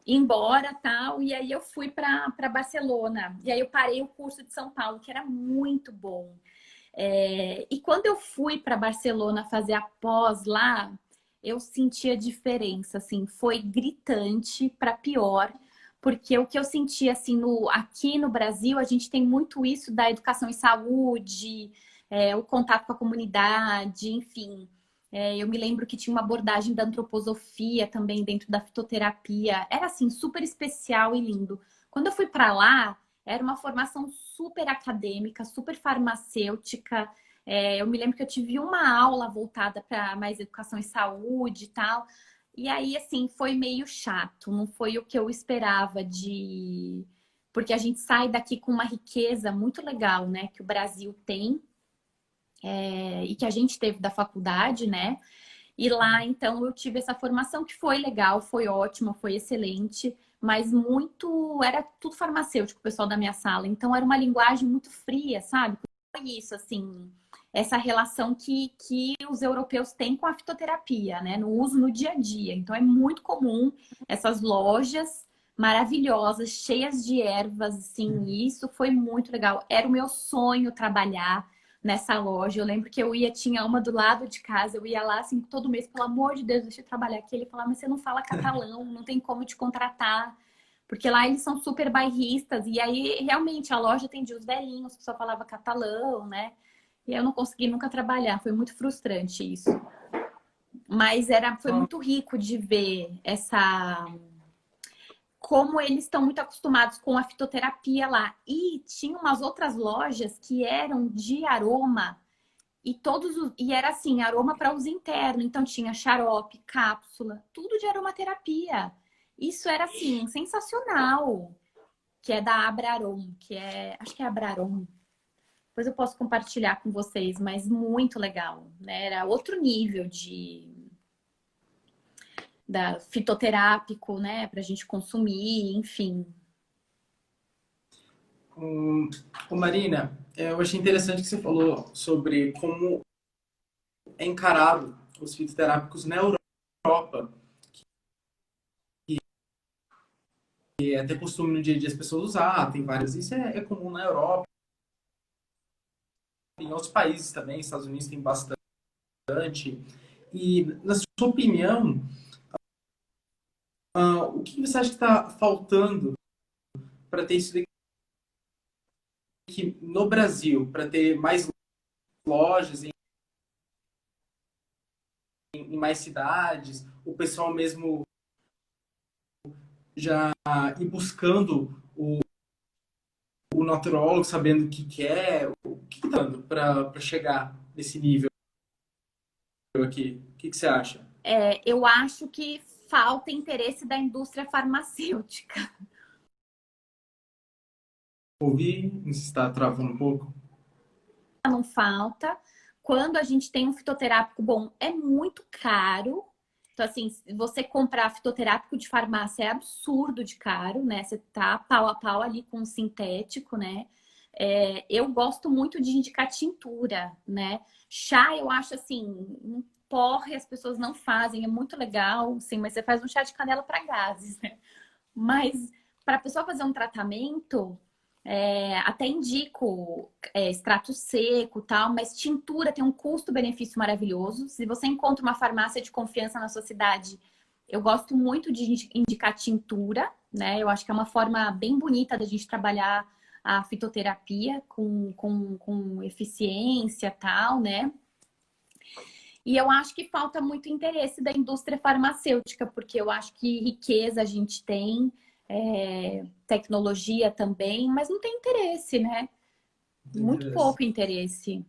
embora, tal, e aí eu fui para Barcelona. E aí eu parei o curso de São Paulo, que era muito bom. E quando eu fui para Barcelona fazer a pós lá, eu senti a diferença, assim, foi gritante para pior, porque o que eu senti, assim, aqui no Brasil, a gente tem muito isso da educação em saúde, o contato com a comunidade, enfim. Eu me lembro que tinha uma abordagem da antroposofia também dentro da fitoterapia. Era, assim, super especial e lindo. Quando eu fui para lá, era uma formação super acadêmica, super farmacêutica. Eu me lembro que eu tive uma aula voltada para mais educação em saúde e tal. E aí, assim, foi meio chato. Não foi o que eu esperava de... Porque a gente sai daqui com uma riqueza muito legal, né? Que o Brasil tem. E que a gente teve da faculdade, né? E lá, então, eu tive essa formação que foi legal, foi ótima, foi excelente, mas muito. Era tudo farmacêutico, o pessoal da minha sala. Então, era uma linguagem muito fria, sabe? Foi isso, assim, essa relação que os europeus têm com a fitoterapia, né? No uso no dia a dia. Então, é muito comum essas lojas maravilhosas, cheias de ervas, assim, e isso foi muito legal. Era o meu sonho trabalhar nessa loja. Eu lembro que eu ia, tinha uma do lado de casa, eu ia lá assim todo mês, pelo amor de Deus, deixa eu trabalhar aqui. Ele falava, mas você não fala catalão, não tem como te contratar. Porque lá eles são super bairristas, e aí realmente a loja atendia os velhinhos, que só falava catalão, né? E eu não consegui nunca trabalhar, foi muito frustrante isso. Mas foi muito rico de ver como eles estão muito acostumados com a fitoterapia lá. E tinha umas outras lojas que eram de aroma e era assim, aroma para uso interno. Então tinha xarope, cápsula, tudo de aromaterapia. Isso era assim, sensacional. Que é da Abrarom, acho que é Abrarom. Depois eu posso compartilhar com vocês, mas muito legal, né? Era outro nível da fitoterápico, né, pra gente consumir, enfim. Marina, eu achei interessante que você falou sobre como é encarado os fitoterápicos na Europa, que é até costume no dia a dia as pessoas usar, tem vários, isso é comum na Europa, em outros países também, Estados Unidos tem bastante. E, na sua opinião, o que você acha que está faltando para ter isso aqui no Brasil, para ter mais lojas em mais cidades, o pessoal mesmo já ir buscando o naturólogo, sabendo o que quer, o que está dando para chegar nesse nível aqui? O que você acha? Eu acho que falta interesse da indústria farmacêutica. Ouvi, não sei se está travando um pouco. Não falta. Quando a gente tem um fitoterápico bom, é muito caro. Então, assim, se você comprar fitoterápico de farmácia é absurdo de caro, né? Você tá pau a pau ali com o sintético, né? Eu gosto muito de indicar tintura, né? Chá, eu acho assim, um porre as pessoas não fazem, é muito legal, sim, mas você faz um chá de canela para gases, né? Mas para a pessoa fazer um tratamento, até indico extrato seco, tal, mas tintura tem um custo-benefício maravilhoso. Se você encontra uma farmácia de confiança na sua cidade, eu gosto muito de indicar tintura, né? Eu acho que é uma forma bem bonita da gente trabalhar a fitoterapia com eficiência, tal, né? E eu acho que falta muito interesse da indústria farmacêutica, porque eu acho que riqueza a gente tem, tecnologia também, mas não tem interesse, né? Tem Muito interesse. pouco interesse.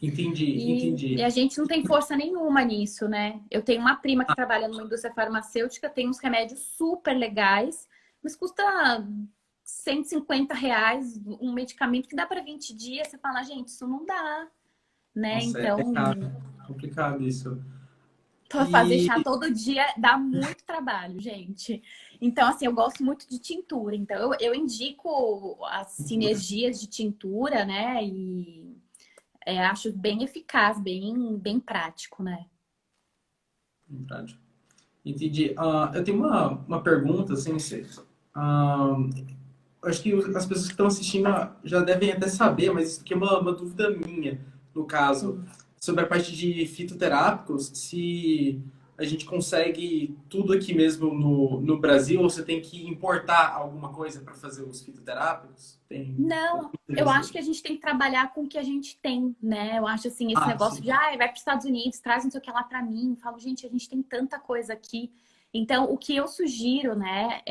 Entendi, E entendi. a gente não tem força nenhuma nisso, né? Eu tenho uma prima que trabalha numa indústria farmacêutica, tem uns remédios super legais, mas custa R$ 150 um medicamento que dá para 20 dias. Você fala, gente, isso não dá, né? Nossa, Então, é caro. Complicado isso. fazer chá E todo dia dá muito trabalho, gente. Então, assim, eu gosto muito de tintura. Então, eu indico as sinergias de tintura, né? E acho bem eficaz, bem prático, né? verdade. Entendi. Eu tenho uma pergunta, assim, acho que as pessoas que estão assistindo já devem até saber, mas isso aqui é uma dúvida minha, no caso, Sim. sobre a parte de fitoterápicos, se a gente consegue tudo aqui mesmo no Brasil, ou você tem que importar alguma coisa para fazer os fitoterápicos? Eu Não, tenho eu interesse. acho que a gente tem que trabalhar com o que a gente tem, né? Eu acho assim, esse Ah, negócio sim. de vai para os Estados Unidos, traz não sei o que lá para mim. Eu falo, gente, a gente tem tanta coisa aqui. Então, o que eu sugiro, né,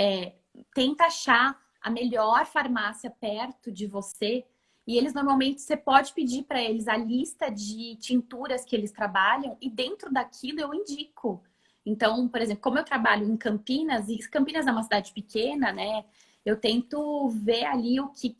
tenta achar a melhor farmácia perto de você. E eles normalmente você pode pedir para eles a lista de tinturas que eles trabalham, e dentro daquilo eu indico. Então, por exemplo, como eu trabalho em Campinas, e Campinas é uma cidade pequena, né? Eu tento ver ali o que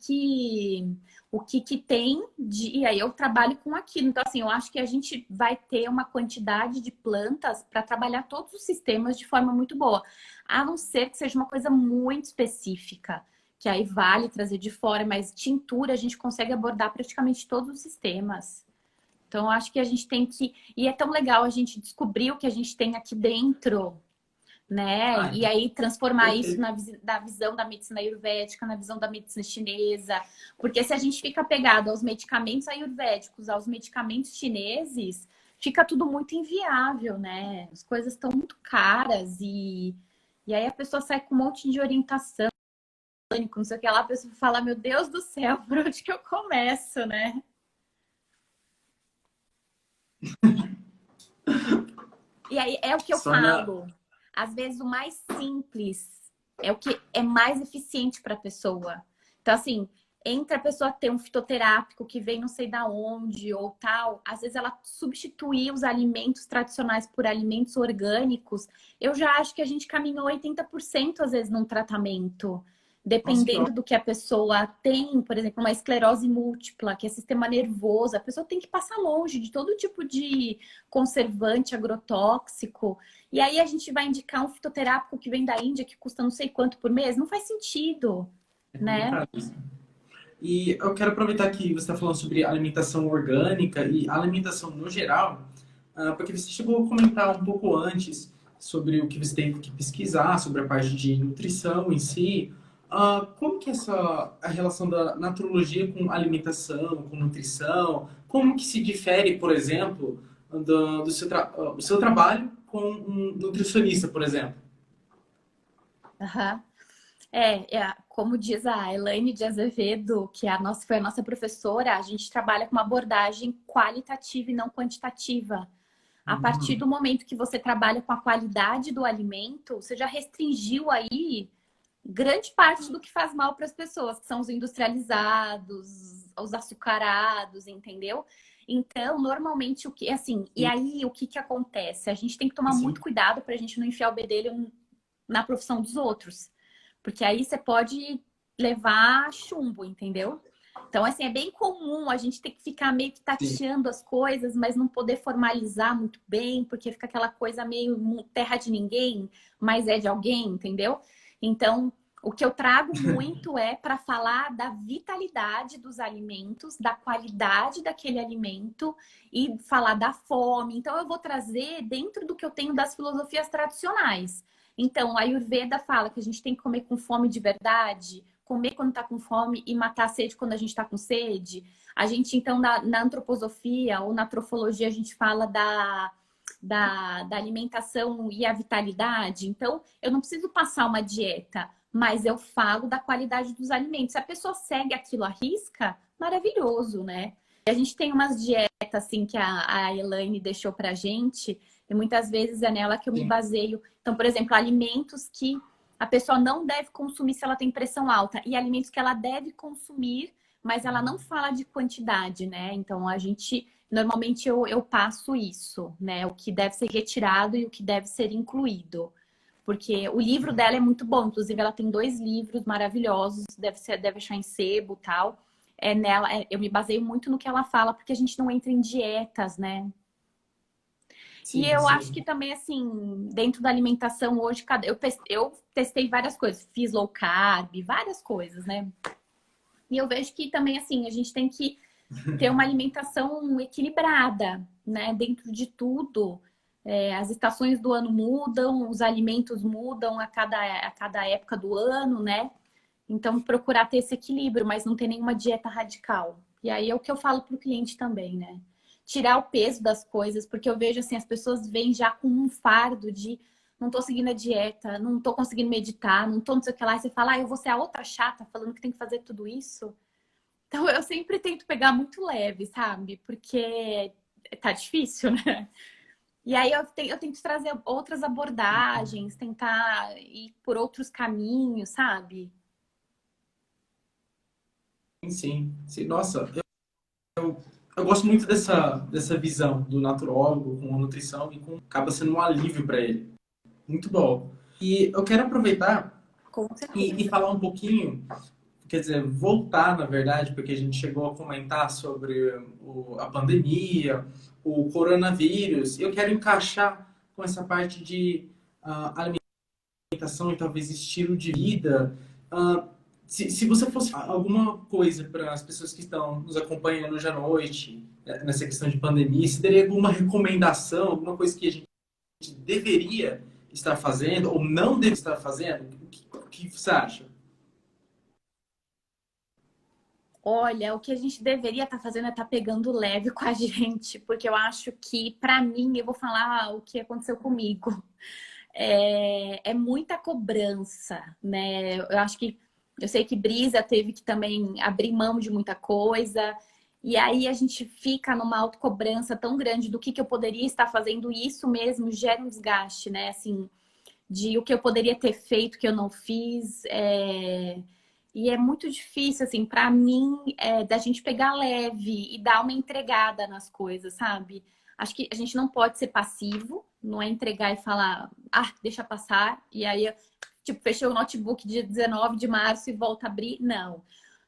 tem e aí eu trabalho com aquilo. Então, assim, eu acho que a gente vai ter uma quantidade de plantas para trabalhar todos os sistemas de forma muito boa. A não ser que seja uma coisa muito específica, que aí vale trazer de fora, mas tintura a gente consegue abordar praticamente todos os sistemas. Então, eu acho que a gente tem que. E é tão legal a gente descobrir o que a gente tem aqui dentro, né? Ah, E então, aí transformar isso perfeito. na visão da medicina ayurvédica, na visão da medicina chinesa. Porque se a gente fica pegado aos medicamentos ayurvédicos, aos medicamentos chineses, fica tudo muito inviável, né? As coisas estão muito caras e aí a pessoa sai com um monte de orientação, não sei o que lá, a pessoa fala, meu Deus do céu, por onde que eu começo, né? E aí é o que eu Sônia, falo. Às vezes o mais simples é o que é mais eficiente para a pessoa. Então, assim, entre a pessoa ter um fitoterápico que vem não sei da onde ou tal, às vezes ela substituir os alimentos tradicionais por alimentos orgânicos, eu já acho que a gente caminhou 80% às vezes num tratamento. nossa, que Dependendo ótimo. do que a pessoa tem, por exemplo, uma esclerose múltipla, que é sistema nervoso, a pessoa tem que passar longe de todo tipo de conservante agrotóxico. E aí a gente vai indicar um fitoterápico que vem da Índia, que custa não sei quanto por mês. Não faz sentido, É né? complicado isso. E eu quero aproveitar que você está falando sobre alimentação orgânica e alimentação no geral, porque você chegou a comentar um pouco antes sobre o que você tem que pesquisar, sobre a parte de nutrição em si. Como que é a relação da naturologia com alimentação, com nutrição? Como que se difere, por exemplo, do seu trabalho com um nutricionista, por exemplo? Aham. Como diz a Elaine de Azevedo, que foi a nossa professora, a gente trabalha com uma abordagem qualitativa e não quantitativa. A partir Uhum. do momento que você trabalha com a qualidade do alimento, você já restringiu aí grande parte do que faz mal para as pessoas, que são os industrializados, os açucarados, entendeu? Então, normalmente o que assim, e Sim, aí o que que acontece? A gente tem que tomar muito sim. cuidado para a gente não enfiar o bedelho na profissão dos outros, porque aí você pode levar chumbo, entendeu? Então, assim, é bem comum a gente ter que ficar meio que Sim. tateando as coisas, mas não poder formalizar muito bem, porque fica aquela coisa meio terra de ninguém, mas é de alguém, entendeu? Então, o que eu trago muito é para falar da vitalidade dos alimentos, da qualidade daquele alimento e falar da fome. Então, eu vou trazer dentro do que eu tenho das filosofias tradicionais. Então, a Ayurveda fala que a gente tem que comer com fome de verdade, comer quando está com fome e matar a sede quando a gente está com sede. A gente, então, na antroposofia ou na trofologia, a gente fala da alimentação e a vitalidade. Então, eu não preciso passar uma dieta, mas eu falo da qualidade dos alimentos. Se a pessoa segue aquilo à risca, maravilhoso, né? E a gente tem umas dietas, assim, que a Elaine deixou pra gente, e muitas vezes é nela que eu me Sim. baseio. Então, por exemplo, alimentos que a pessoa não deve consumir se ela tem pressão alta, e alimentos que ela deve consumir, mas ela não fala de quantidade, né? Então, a gente, normalmente eu passo isso, né? O que deve ser retirado e o que deve ser incluído. Porque o livro dela é muito bom, inclusive ela tem 2 livros maravilhosos, deve achar em sebo e tal. É nela, eu me baseio muito no que ela fala, porque a gente não entra em dietas, né? E Sim, eu acho que sim. também, assim, dentro da alimentação hoje, eu testei várias coisas, fiz low carb, várias coisas, né? E eu vejo que também, assim, a gente tem que ter uma alimentação equilibrada, né? Dentro de tudo. As estações do ano mudam, os alimentos mudam a cada época do ano, né? Então, procurar ter esse equilíbrio, mas não ter nenhuma dieta radical. E aí é o que eu falo para o cliente também, né? Tirar o peso das coisas, porque eu vejo assim, as pessoas vêm já com um fardo de não tô seguindo a dieta, não tô conseguindo meditar, não tô não sei o que lá. E você fala, eu vou ser a outra chata falando que tem que fazer tudo isso. Então eu sempre tento pegar muito leve, sabe? Porque tá difícil, né? E aí eu tento trazer outras abordagens, tentar ir por outros caminhos, sabe? Sim, sim. Nossa, eu gosto muito dessa visão do naturólogo com a nutrição acaba sendo um alívio para ele. Muito bom. E eu quero aproveitar Com e certeza. falar um pouquinho, quer dizer, voltar, na verdade, porque a gente chegou a comentar sobre a pandemia, o coronavírus. Eu quero encaixar com essa parte de alimentação e talvez estilo de vida. Ah, se você fosse alguma coisa para as pessoas que estão nos acompanhando hoje à noite, nessa questão de pandemia, se teria alguma recomendação, alguma coisa que a gente deveria estar fazendo ou não deve estar fazendo? O que você acha? Olha, o que a gente deveria estar fazendo é estar pegando leve com a gente, porque eu acho que, para mim, eu vou falar o que aconteceu comigo. É muita cobrança, né? Eu sei que Brisa teve que também abrir mão de muita coisa, e aí a gente fica numa autocobrança tão grande do que eu poderia estar fazendo, e isso mesmo gera um desgaste, né? Assim, de o que eu poderia ter feito que eu não fiz. E é muito difícil, assim, para mim, da gente pegar leve e dar uma entregada nas coisas, sabe? Acho que a gente não pode ser passivo, não é entregar e falar, deixa passar, e aí, tipo, fechei o notebook dia 19 de março e volto a abrir. Não.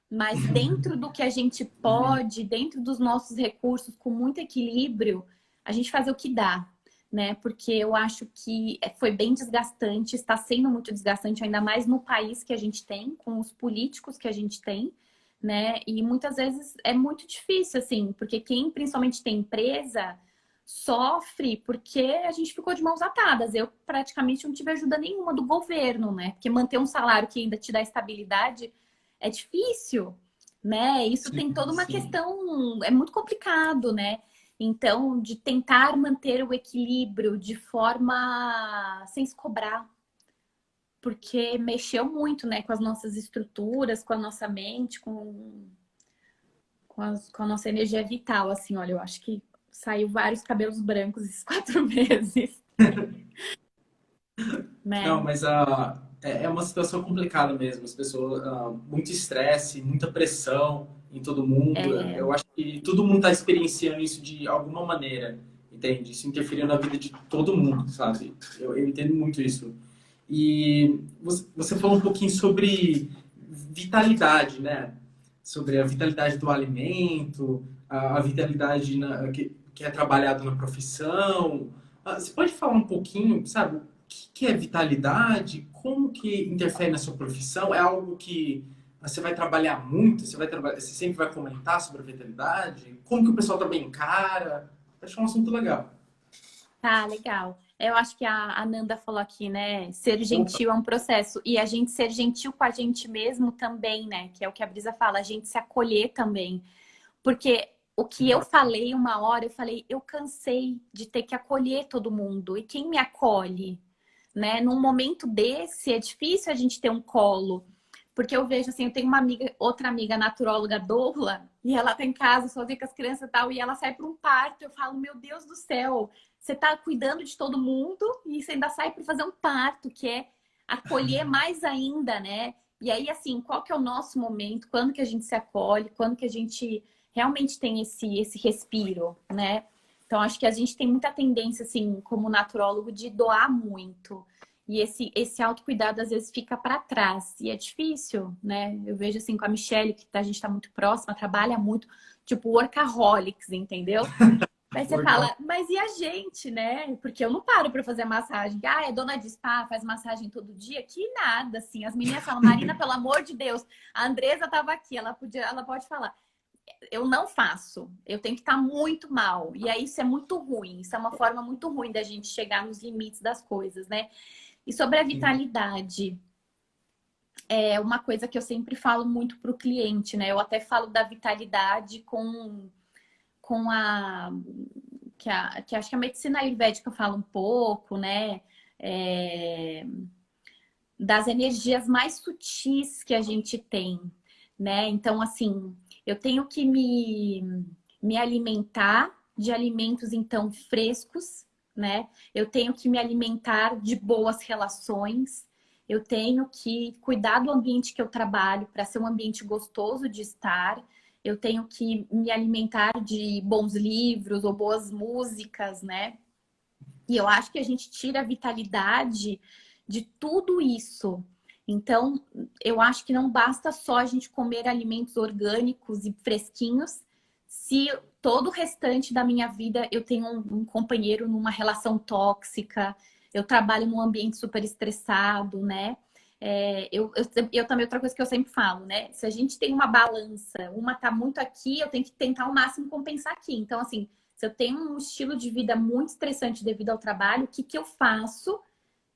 Mas dentro do que a gente Uhum. pode, dentro dos nossos recursos, com muito equilíbrio, a gente fazer o que dá, né? Porque eu acho que foi bem desgastante, está sendo muito desgastante, ainda mais no país que a gente tem, com os políticos que a gente tem, né? E muitas vezes é muito difícil, assim, porque quem principalmente tem empresa sofre porque a gente ficou de mãos atadas. Eu praticamente não tive ajuda nenhuma do governo, né? Porque manter um salário que ainda te dá estabilidade é difícil, né? Isso tem Sim, toda uma sim. questão, é muito complicado, né? Então, de tentar manter o equilíbrio de forma sem se cobrar, porque mexeu muito, né, com as nossas estruturas, com a nossa mente, com a nossa energia vital, assim, olha, eu acho que saiu vários cabelos brancos esses 4 meses, Não, né? mas é uma situação complicada mesmo. As pessoas, muito estresse, muita pressão em todo mundo. É, Eu acho que todo mundo está experienciando isso de alguma maneira, entende? Isso interferindo na vida de todo mundo, sabe? Eu entendo muito isso. E você falou um pouquinho sobre vitalidade, né? sobre a vitalidade do alimento, a vitalidade que é trabalhado na profissão. Você pode falar um pouquinho, sabe, o que é vitalidade? Como que interfere na sua profissão? É algo que você vai trabalhar muito? Você sempre vai comentar sobre a vitalidade? Como que o pessoal também encara? Acho um assunto legal. Tá, legal. Eu acho que a Nanda falou aqui, né? Ser Opa, gentil é um processo. E a gente ser gentil com a gente mesmo também, né? Que é o que a Brisa fala, a gente se acolher também. Porque o que eu falei uma hora, eu falei, eu cansei de ter que acolher todo mundo. E quem me acolhe, né? Num momento desse, é difícil a gente ter um colo. Porque eu vejo assim, eu tenho uma amiga, outra amiga naturóloga doula, e ela tá em casa sozinha com as crianças e tal, e ela sai para um parto. Eu falo, meu Deus do céu, você tá cuidando de todo mundo e você ainda sai para fazer um parto, que é acolher mais ainda, né? E aí, assim, qual que é o nosso momento? Quando que a gente se acolhe? Quando que a gente realmente tem esse respiro, né? Então, acho que a gente tem muita tendência, assim, como naturólogo, de doar muito. E esse autocuidado, às vezes, fica para trás. E é difícil, né? Eu vejo, assim, com a Michelle, que a gente está muito próxima, trabalha muito, tipo, workaholics, entendeu? Aí você fala, mas e a gente, né? Porque eu não paro para fazer massagem. Ah, é dona de spa, faz massagem todo dia? Que nada, assim. As meninas falam, Marina, pelo amor de Deus. A Andresa estava aqui, ela pode falar. Eu não faço. Eu tenho que estar muito mal. E aí isso é muito ruim. Isso é uma forma muito ruim da gente chegar nos limites das coisas, né? E sobre a vitalidade, é uma coisa que eu sempre falo muito para o cliente, né? Eu até falo da vitalidade com que acho que a medicina ayurvédica fala um pouco, né? É, das energias mais sutis que a gente tem, né? Então, assim, eu tenho que me alimentar de alimentos, então, frescos, né? Eu tenho que me alimentar de boas relações, eu tenho que cuidar do ambiente que eu trabalho para ser um ambiente gostoso de estar, eu tenho que me alimentar de bons livros ou boas músicas, né? E eu acho que a gente tira a vitalidade de tudo isso. Então, eu acho que não basta só a gente comer alimentos orgânicos e fresquinhos, se todo o restante da minha vida eu tenho um companheiro numa relação tóxica, eu trabalho num ambiente super estressado, né? Eu também, outra coisa que eu sempre falo, né? Se a gente tem uma balança, uma tá muito aqui, eu tenho que tentar ao máximo compensar aqui. Então, assim, se eu tenho um estilo de vida muito estressante devido ao trabalho, o que, que eu faço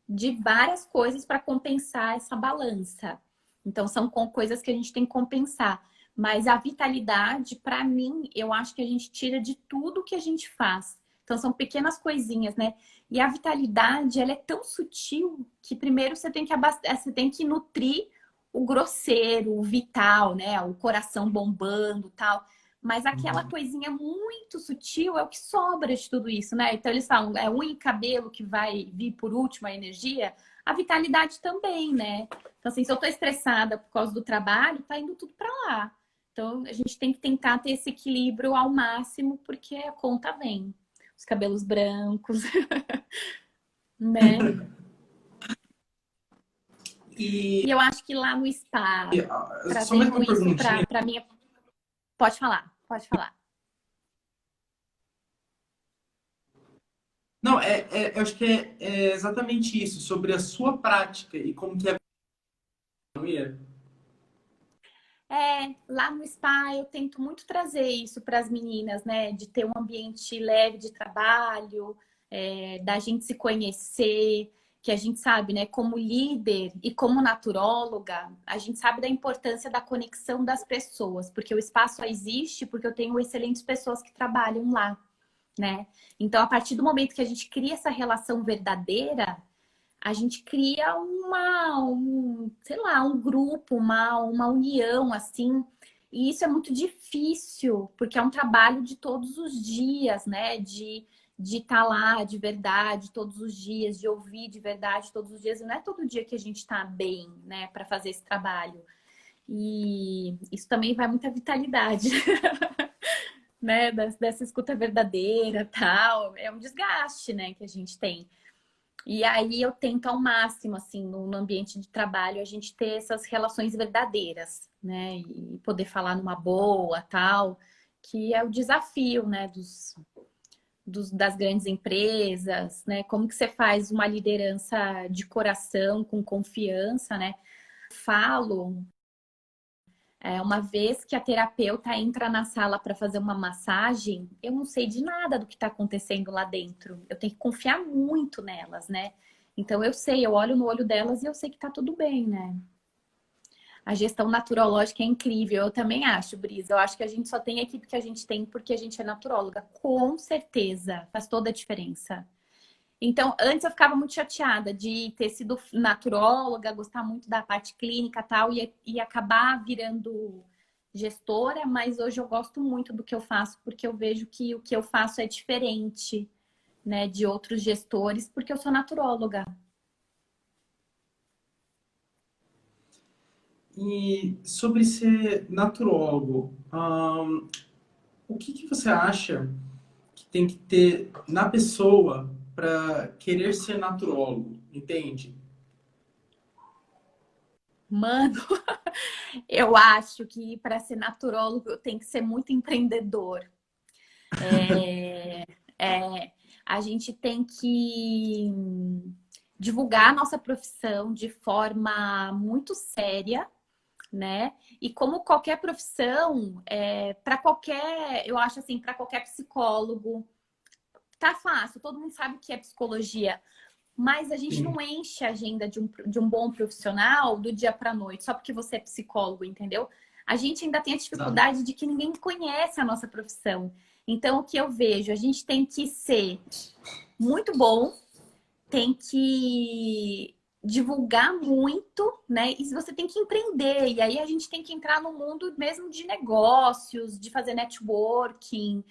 de várias coisas para compensar essa balança? Então, são coisas que a gente tem que compensar. Mas a vitalidade, para mim, eu acho que a gente tira de tudo que a gente faz. Então, são pequenas coisinhas, né? E a vitalidade, ela é tão sutil que primeiro você tem que nutrir o grosseiro, o vital, né? O coração bombando, tal. Mas aquela coisinha muito sutil é o que sobra de tudo isso, né? Então eles falam, é unha e cabelo que vai vir por último a energia, a vitalidade também, né? Então, assim, se eu tô estressada por causa do trabalho, tá indo tudo para lá. Então, a gente tem que tentar ter esse equilíbrio ao máximo, porque a conta vem. Os cabelos brancos, né? E e eu acho que lá no spa, só mais trazendo uma isso perguntinha. para mim, pode falar, pode falar. Não, eu acho que é exatamente isso, sobre a sua prática e como que é a economia. Lá no spa eu tento muito trazer isso para as meninas, né? De ter um ambiente leve de trabalho, da gente se conhecer, que a gente sabe, né? Como líder e como naturóloga, a gente sabe da importância da conexão das pessoas, porque o espaço só existe porque eu tenho excelentes pessoas que trabalham lá, né? Então, a partir do momento que a gente cria essa relação verdadeira, a gente cria sei lá, um grupo, uma união, assim. E isso é muito difícil, porque é um trabalho de todos os dias, né? De estar lá de verdade todos os dias, de ouvir de verdade todos os dias. E não é todo dia que a gente está bem, né, para fazer esse trabalho. E isso também vai muita vitalidade, né? Dessa escuta verdadeira, tal. É um desgaste, né, que a gente tem. E aí eu tento ao máximo, assim, no ambiente de trabalho, a gente ter essas relações verdadeiras, né? E poder falar numa boa, tal, que é o desafio, né, das grandes empresas, né? Como que você faz uma liderança de coração, com confiança, né? Falo, uma vez que a terapeuta entra na sala para fazer uma massagem, eu não sei de nada do que está acontecendo lá dentro. Eu tenho que confiar muito nelas, né? Então eu sei, eu olho no olho delas e eu sei que tá tudo bem, né? A gestão naturológica é incrível, eu também acho, Brisa. Eu acho que a gente só tem a equipe que a gente tem porque a gente é naturóloga. Com certeza, faz toda a diferença. Então, antes eu ficava muito chateada de ter sido naturóloga, gostar muito da parte clínica e tal, e acabar virando gestora, mas hoje eu gosto muito do que eu faço, porque eu vejo que o que eu faço é diferente, né, de outros gestores, porque eu sou naturóloga. E sobre ser naturólogo, o que que você acha que tem que ter na pessoa para querer ser naturólogo, entende? Mano, eu acho que para ser naturólogo eu tenho que ser muito empreendedor. É, a gente tem que divulgar a nossa profissão de forma muito séria, né? E como qualquer profissão, para qualquer, eu acho assim, para qualquer psicólogo, tá fácil, todo mundo sabe o que é psicologia, mas a gente Sim, não enche a agenda de um bom profissional do dia para noite, só porque você é psicólogo, entendeu? A gente ainda tem a exato. dificuldade de que ninguém conhece a nossa profissão. Então, o que eu vejo, a gente tem que ser muito bom, tem que divulgar muito, né? E você tem que empreender. E aí a gente tem que entrar no mundo mesmo de negócios, de fazer networking,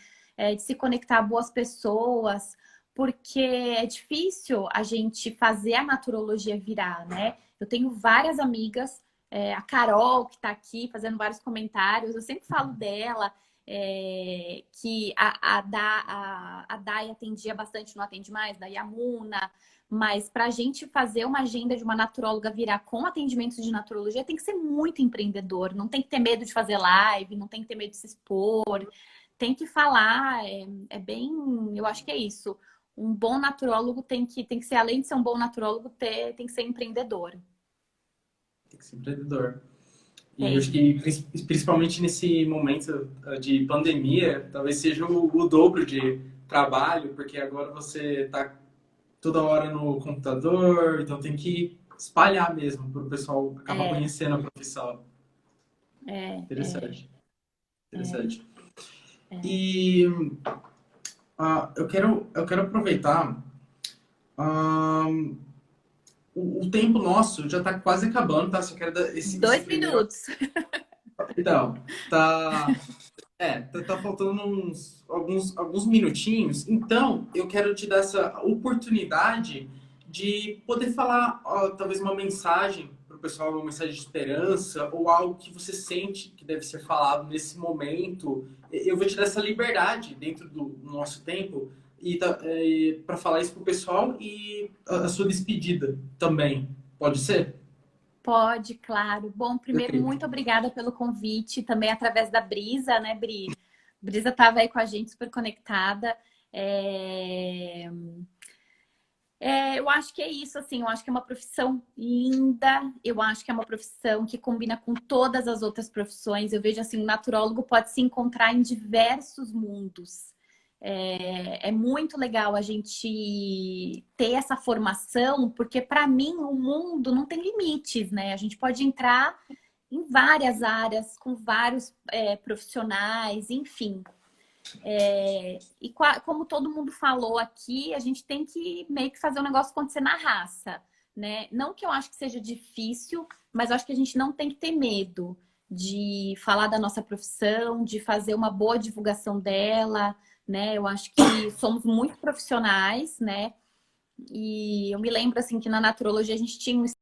de se conectar a boas pessoas, porque é difícil a gente fazer a naturologia virar, né? Eu tenho várias amigas, a Carol, que está aqui fazendo vários comentários, eu sempre falo dela. Que a Dai atendia bastante, não atende mais, da Yamuna, mas para a gente fazer uma agenda de uma naturóloga virar com atendimentos de naturologia, tem que ser muito empreendedor. Não tem que ter medo de fazer live, não tem que ter medo de se expor. Tem que falar. É bem. Eu acho que é isso. Um bom naturólogo tem que ser, além de ser um bom naturólogo, tem que ser empreendedor. Tem que ser empreendedor. E eu acho Tem. que principalmente nesse momento de pandemia, talvez seja o dobro de trabalho, porque agora você está toda hora no computador, então tem que espalhar mesmo para o pessoal acabar É, conhecendo a profissão. é, é, Interessante, é, interessante. é. E eu quero aproveitar. ah, o tempo nosso já está quase acabando, tá? Só quero dar esse 2 primeiro. minutos. Então, tá faltando alguns minutinhos. Então, eu quero te dar essa oportunidade de poder falar, ó, talvez uma mensagem para o pessoal, uma mensagem de esperança ou algo que você sente que deve ser falado nesse momento. Eu vou te dar essa liberdade dentro do nosso tempo e para falar isso para o pessoal e a sua despedida também. Pode ser? Pode, claro. Bom, primeiro, Perfeito. muito obrigada pelo convite, também através da Brisa, né, Bri? Brisa estava aí com a gente, super conectada. É... eu acho que é isso, assim, eu acho que é uma profissão linda, eu acho que é uma profissão que combina com todas as outras profissões. Eu vejo assim, o naturólogo pode se encontrar em diversos mundos. É muito legal a gente ter essa formação, porque para mim o mundo não tem limites, né? A gente pode entrar em várias áreas, com vários profissionais, enfim. E como todo mundo falou aqui, a gente tem que meio que fazer o negócio acontecer na raça, né? Não que eu acho que seja difícil, mas eu acho que a gente não tem que ter medo de falar da nossa profissão, de fazer uma boa divulgação dela, né? Eu acho que somos muito profissionais, né? E eu me lembro assim que na naturologia a gente tinha um